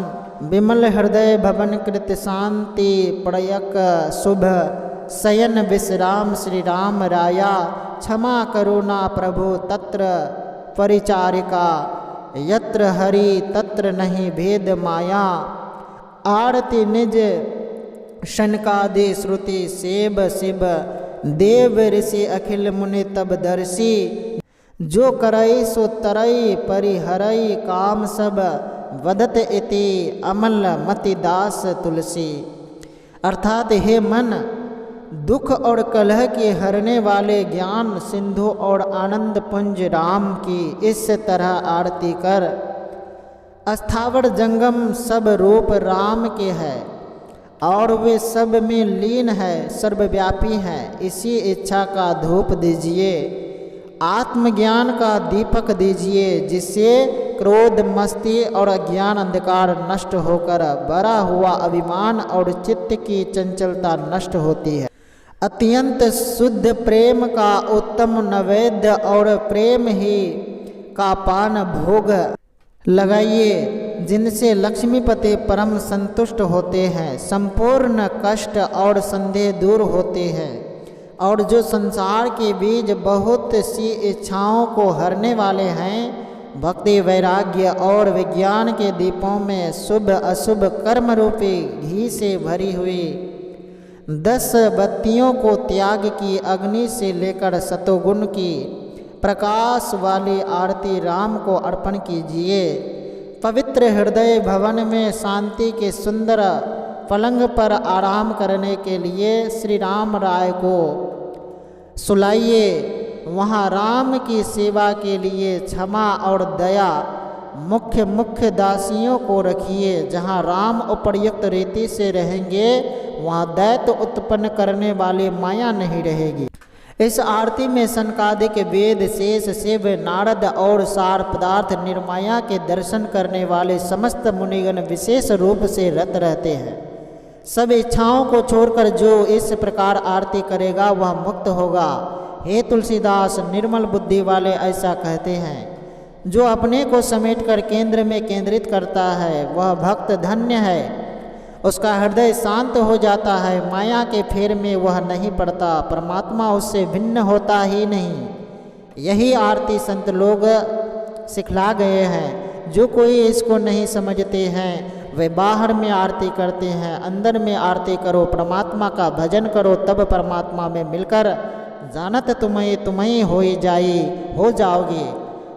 विमल हृदय भवन कृत शांति प्रयक शुभ शयन विश्राम श्री राम राया क्षमा करुणा प्रभु तत्र परिचारिका यत्र हरि तत्र नहीं भेद माया आरती निज शनकादि श्रुति सेब शिव देव ऋषि अखिल मुनि तब दर्शी जो करई सो तरई परिहरई काम सब वदत इति अमल मति दास तुलसी। अर्थात हे मन दुख और कलह के हरने वाले ज्ञान सिंधु और आनंद पुंज राम की इस तरह आरती कर। अस्थावर जंगम सब रूप राम के है और वे सब में लीन है सर्वव्यापी हैं। इसी इच्छा का धूप दीजिए आत्मज्ञान का दीपक दीजिए, जिससे क्रोध, मस्ती और अज्ञान अंधकार नष्ट होकर बड़ा हुआ अभिमान और चित्त की चंचलता नष्ट होती है। अत्यंत शुद्ध प्रेम का उत्तम नैवेद्य और प्रेम ही का पान भोग लगाइए, जिनसे लक्ष्मीपति परम संतुष्ट होते हैं, संपूर्ण कष्ट और संदेह दूर होते हैं, और जो संसार के बीच बहुत सी इच्छाओं को हरने वाले हैं, भक्ति, वैराग्य और विज्ञान के दीपों में शुभ अशुभ कर्म रूपी घी से भरी हुई 10 बत्तियों को त्याग की अग्नि से लेकर सतोगुण की प्रकाश वाली आरती राम को अर्पण कीजिए। पवित्र हृदय भवन में शांति के सुंदर पलंग पर आराम करने के लिए श्री राम राय को सुलाइए। वहाँ राम की सेवा के लिए क्षमा और दया मुख्य दासियों को रखिए। जहाँ राम उपर्युक्त रीति से रहेंगे, वहाँ दैत्य उत्पन्न करने वाली माया नहीं रहेगी। इस आरती में सनकादिक वेद, शेष, शिव, नारद और सार पदार्थ निर्माया के दर्शन करने वाले समस्त मुनिगण विशेष रूप से रत रहते हैं। सब इच्छाओं को छोड़कर जो इस प्रकार आरती करेगा वह मुक्त होगा। हे तुलसीदास, निर्मल बुद्धि वाले ऐसा कहते हैं, जो अपने को समेटकर केंद्र में केंद्रित करता है वह भक्त धन्य है। उसका हृदय शांत हो जाता है, माया के फेर में वह नहीं पड़ता, परमात्मा उससे भिन्न होता ही नहीं। यही आरती संत लोग सिखला गए हैं। जो कोई इसको नहीं समझते हैं वे बाहर में आरती करते हैं। अंदर में आरती करो, परमात्मा का भजन करो, तब परमात्मा में मिलकर जानत तुम्हें हो जाओगे।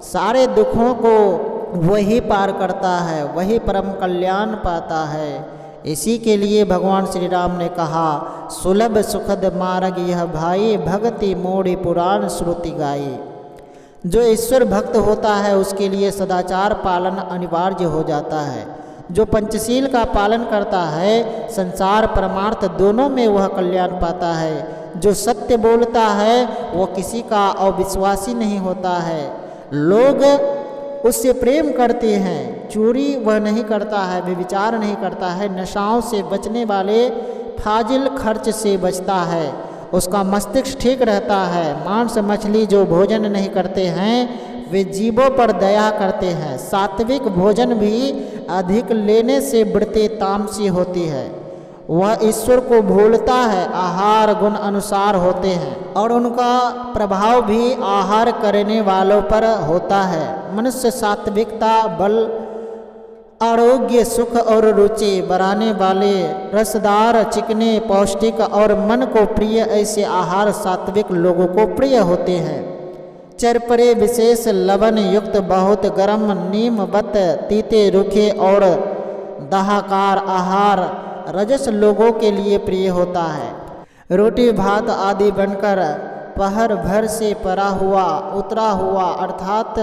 सारे दुखों को वही पार करता है, वही परम कल्याण पाता है। इसी के लिए भगवान श्री राम ने कहा, सुलभ सुखद मार्ग यह भाई, भक्ति मोड़ी पुराण श्रुति गाई। जो ईश्वर भक्त होता है उसके लिए सदाचार पालन अनिवार्य हो जाता है। जो पंचशील का पालन करता है, संसार परमार्थ दोनों में वह कल्याण पाता है। जो सत्य बोलता है वह किसी का अविश्वासी नहीं होता है। लोग उससे प्रेम करते हैं। चोरी वह नहीं करता है, व्यभिचार नहीं करता है, नशाओं से बचने वाले फाजिल खर्च से बचता है, उसका मस्तिष्क ठीक रहता है। मांस मछली जो भोजन नहीं करते हैं वे जीवों पर दया करते हैं। सात्विक भोजन भी अधिक लेने से बढ़ते तामसी होती है। वह ईश्वर को भूलता है, आहार गुण अनुसार होते हैं और उनका प्रभाव भी आहार करने वालों पर होता है। मनुष्य सात्विकता, बल, आरोग्य, सुख और रुचि बढ़ाने वाले रसदार, चिकने, पौष्टिक और मन को प्रिय ऐसे आहार सात्विक लोगों को प्रिय होते हैं। चरपरे विशेष लवण युक्त बहुत गर्म, नीमवत, तीते, रूखे और दाहकार आहार रजस लोगों के लिए प्रिय होता है। रोटी भात आदि बनकर पहर भर से परा हुआ, उतरा हुआ अर्थात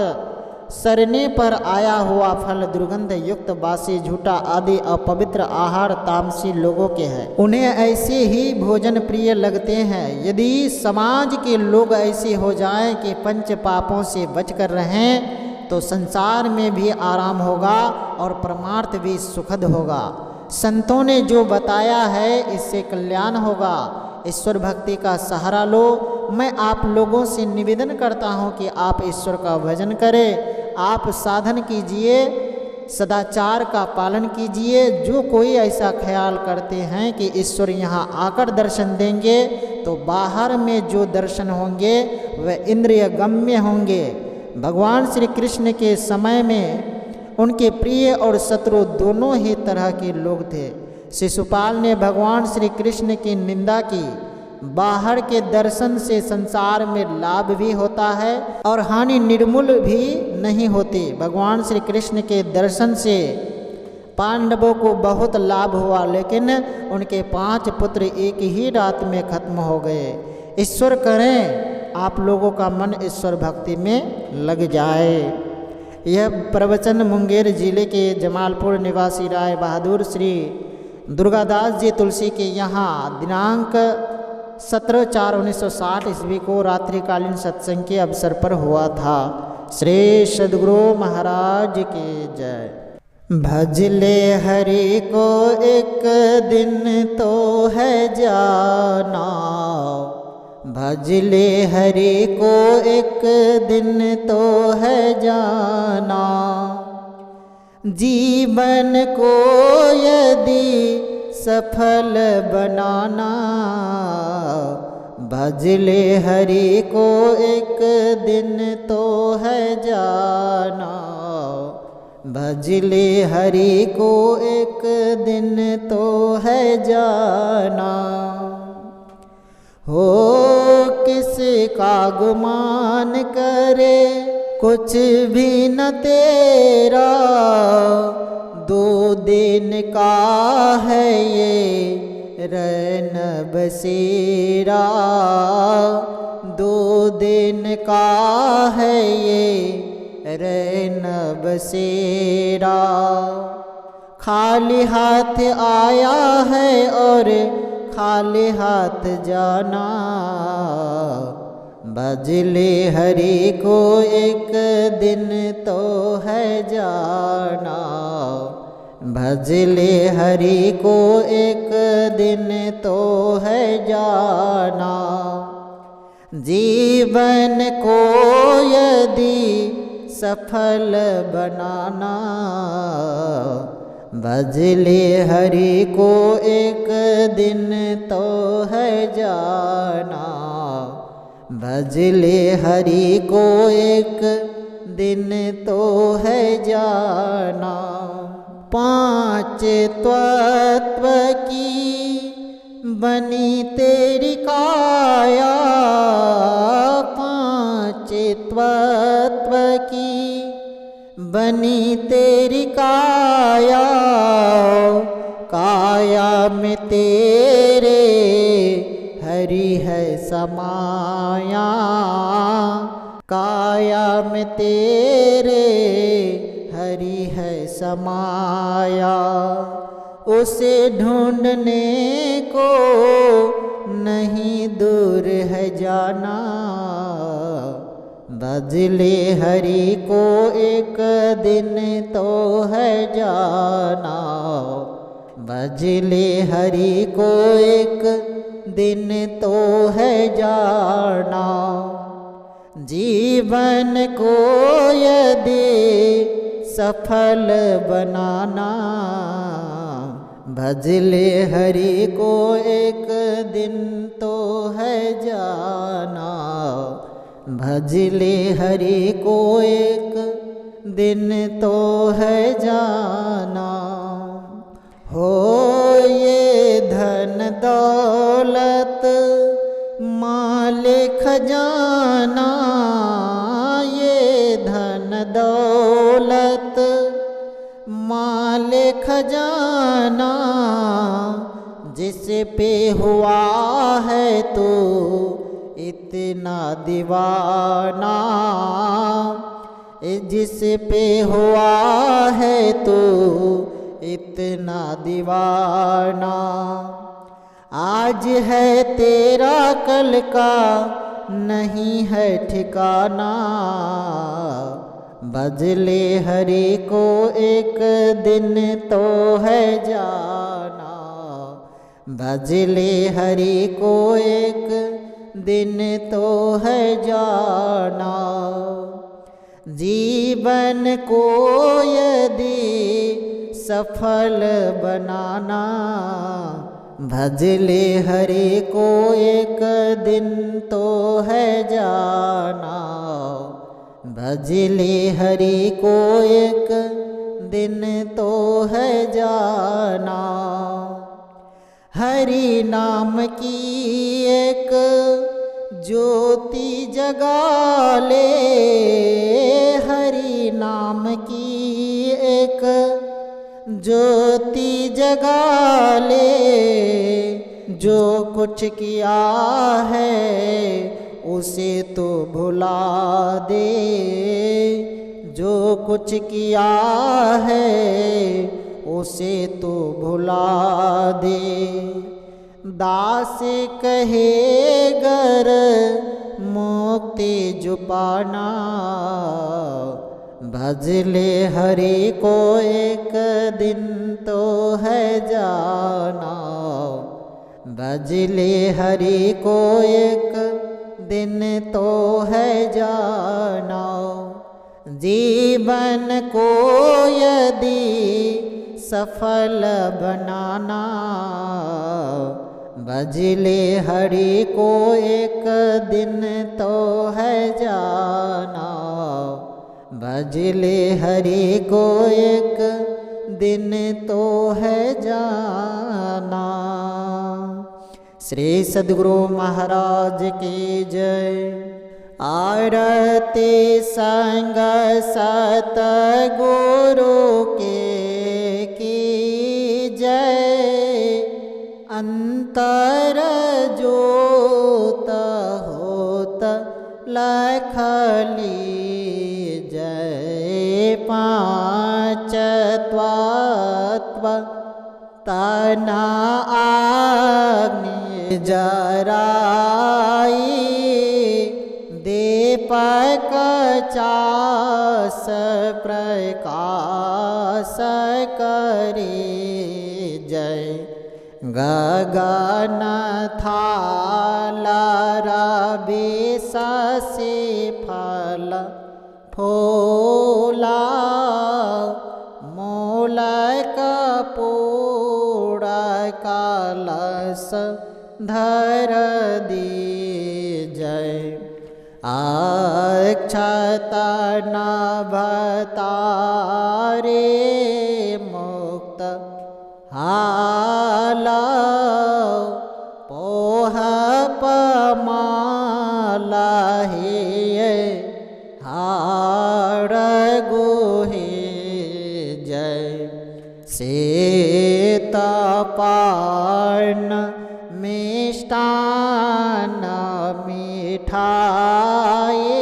सरने पर आया हुआ फल, दुर्गंध युक्त बासी, झूठा आदि अपवित्र आहार तामसी लोगों के हैं। उन्हें ऐसे ही भोजन प्रिय लगते हैं। यदि समाज के लोग ऐसे हो जाएं कि पंच पापों से बचकर रहें तो संसार में भी आराम होगा और परमार्थ भी सुखद होगा। संतों ने जो बताया है इससे कल्याण होगा। ईश्वर भक्ति का सहारा लो। मैं आप लोगों से निवेदन करता हूँ कि आप ईश्वर का भजन करें, आप साधन कीजिए, सदाचार का पालन कीजिए। जो कोई ऐसा ख्याल करते हैं कि ईश्वर यहाँ आकर दर्शन देंगे तो बाहर में जो दर्शन होंगे वह इंद्रिय गम्य होंगे। भगवान श्री कृष्ण के समय में उनके प्रिय और शत्रु दोनों ही तरह के लोग थे। शिशुपाल ने भगवान श्री कृष्ण की निंदा की। बाहर के दर्शन से संसार में लाभ भी होता है और हानि निर्मूल भी नहीं होती। भगवान श्री कृष्ण के दर्शन से पांडवों को बहुत लाभ हुआ, लेकिन उनके 5 पुत्र एक ही रात में खत्म हो गए। ईश्वर करें आप लोगों का मन ईश्वर भक्ति में लग जाए। यह प्रवचन मुंगेर जिले के जमालपुर निवासी राय बहादुर श्री दुर्गादास जी तुलसी के यहाँ दिनांक 17/4/1960 ईस्वी को रात्रिकालीन सत्संग के अवसर पर हुआ था। श्री सद्गुरु महाराज की जय। भज ले हरि को एक दिन तो है जाना, भज ले हरि को एक दिन तो है जाना। जीवन को यदि सफल बनाना, भज ले हरि को एक दिन तो है जाना, भज ले हरि को एक दिन तो है जाना। हो किसका गुमान करे कुछ भी न तेरा, 2 दिन का है ये रैन बसेरा, 2 दिन का है ये रैन बसेरा। खाली हाथ आया है और खाली हाथ जाना, भज ले हरि को एक दिन तो है जाना, भज ले हरि को एक दिन तो है जाना। जीवन को यदि सफल बनाना, भज ले हरि को एक दिन तो है जाना, भज ले हरि को एक दिन तो है जाना। 5 तत्व की बनी तेरी काया, 5 तत्व की बनी तेरी काया, काया में तेरे हरि है समाया, काया में तेरे हरि है समाया। उसे ढूंढने को नहीं दूर है जाना, भज ले हरि को एक दिन तो है जाना, भज ले हरि को एक दिन तो है जाना। जीवन को यदि सफल बनाना, भज ले हरि को एक दिन तो है जाना, भज ले हरि को एक दिन तो है जाना। हो ये धन दौलत माले खजाना, ये धन दौलत माले खजाना, जिस पे हुआ है तो इतना दीवाना, जिस पे हुआ है तो इतना दीवाना। आज है तेरा कल का नहीं है ठिकाना, भज ले हरि को एक दिन तो है जाना, भज ले हरि को एक दिन तो है जाना। जीवन को यदि सफल बनाना, भज ले हरि को एक दिन तो है जाना, भज ले हरि को एक दिन तो है जाना। हरि नाम की एक ज्योति जगा ले, हरि नाम की एक ज्योति जगा ले, जो कुछ किया है उसे तो भुला दे, जो कुछ किया है उसे तो भुला दे। दास कहे गर मुक्ति जो पाना, भजले हरि को एक दिन तो है जाना। भजले हरि को एक दिन तो है जाना। जीवन को यदि सफल बनाना, भजले हरि को एक दिन तो है जाना। भजले हरि को एक दिन तो है जाना। श्री सद्गुरु महाराज की जय। आरती संग सतगुरु के की जय। अंतर जोत होत लखली जय। पांच तत्व तना अग्नि जराई, दीपक चास प्रकाश करे जय। गगन थाला रवि शशि फल फूला, मूल कपूर कलश धर दी जय। अक्षत नभतारे मुक्त हाला, पोह पमाला हे हार गुहे जय। सीतापान मिष्टान मिठाई,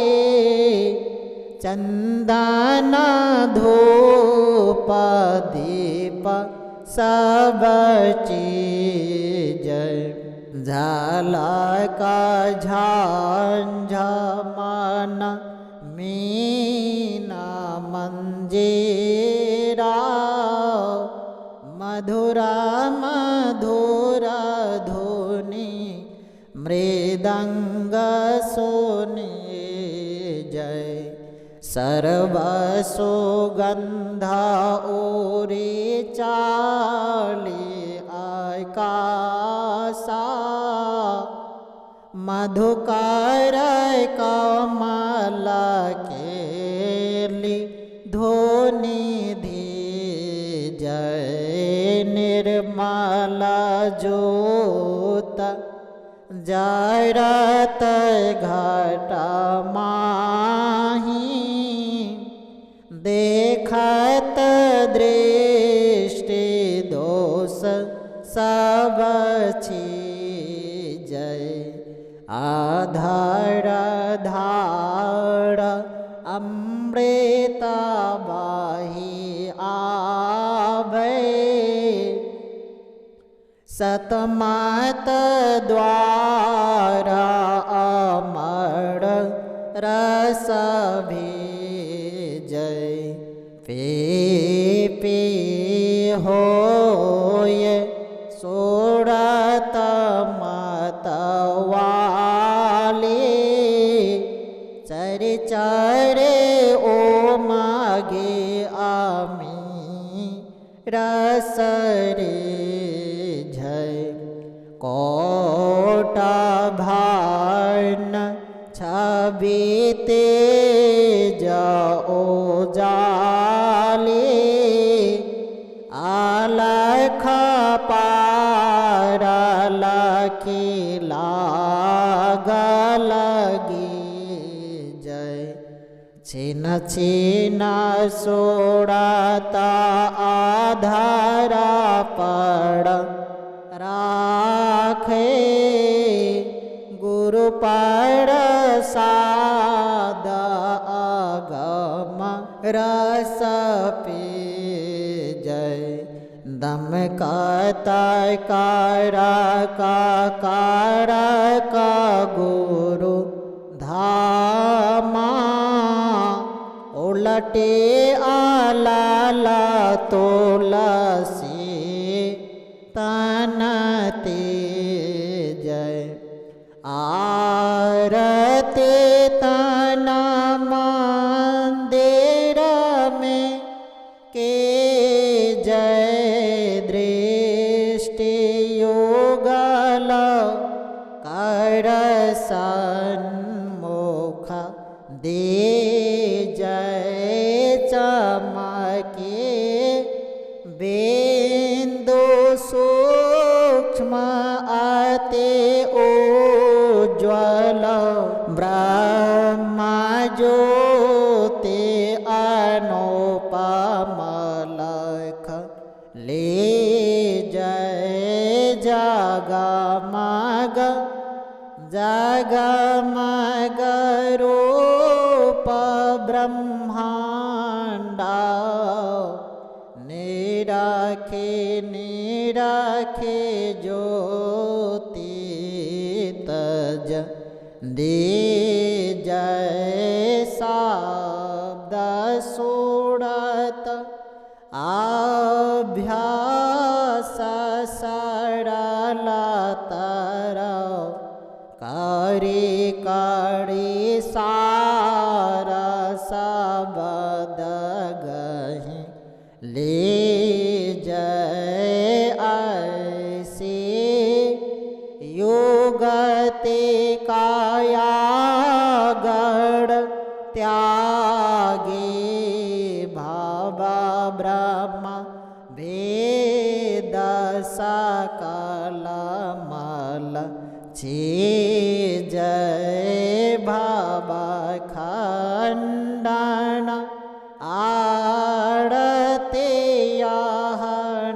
चंदन धूप दीप सब चीज। झाला का झांझमान मीना मंजीरा, मधुरा मधुरा धुनी मृदंग सोने जय। सर्व सुगंधा ओरे चाली आकाशा, मधुकर कमल केली धोनी धी जय। निर्मल ज्योत जारत घट माही, देखत दृष्टि दोष सब जय। आधार धार अमृत बाही आवे, सतमत द्वारा अमर रस जय। पे पे होय सोड़त मतवाले, चरे चरे ओ मागे आमी रस रे जय। कोट भान छवि तेज ओजाले, आलख पार लखी लागल जय। छिन छिन सोड़ता आधारा पड़ राखे, गुरु प्रसाद आगम रस पे जय। दमकता कारक गुरु धामा उलटे आलाला तुलसी तनते जय आरती तन मंदिर में के जय दृष्टि युगल कर सन्मुख दे जय चमके बिंदु सूक्ष्म अति उज्ज्वल ब्रह्म ज्योति अनुपमलख ले जय जगमग जगमग रूप ब्रह्मांडा निराखे ज्योति तज दे जय शब्द सुरत अभ्यास सरलतर करी करी सार शब्द गहि ले जय ऐसे युगते कायागढ़ त्यागे भावा ब्रह्म वेद सकल मल छे जय भावा खंडन आड़ते यह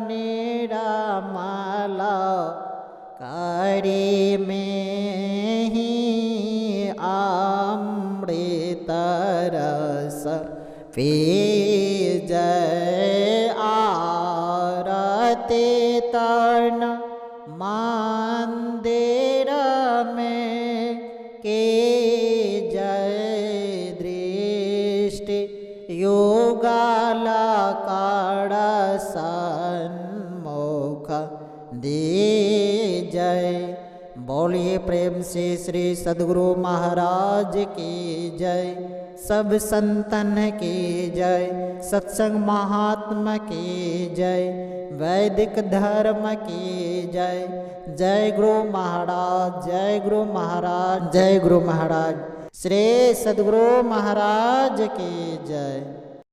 निरमल करी में ही अमृत रस पी जय आरती तन मंदिर में के जय दृष्टि युगल कर सन्मुख दे जय। बोलिए प्रेम से श्री सद्गुरु महाराज की जय। सब संतन की जय। सत्संग महात्मा की जय। वैदिक धर्म की जय। जय गुरु महाराज, जय गुरु महाराज, जय गुरु महाराज। श्री सद्गुरु महाराज की जय।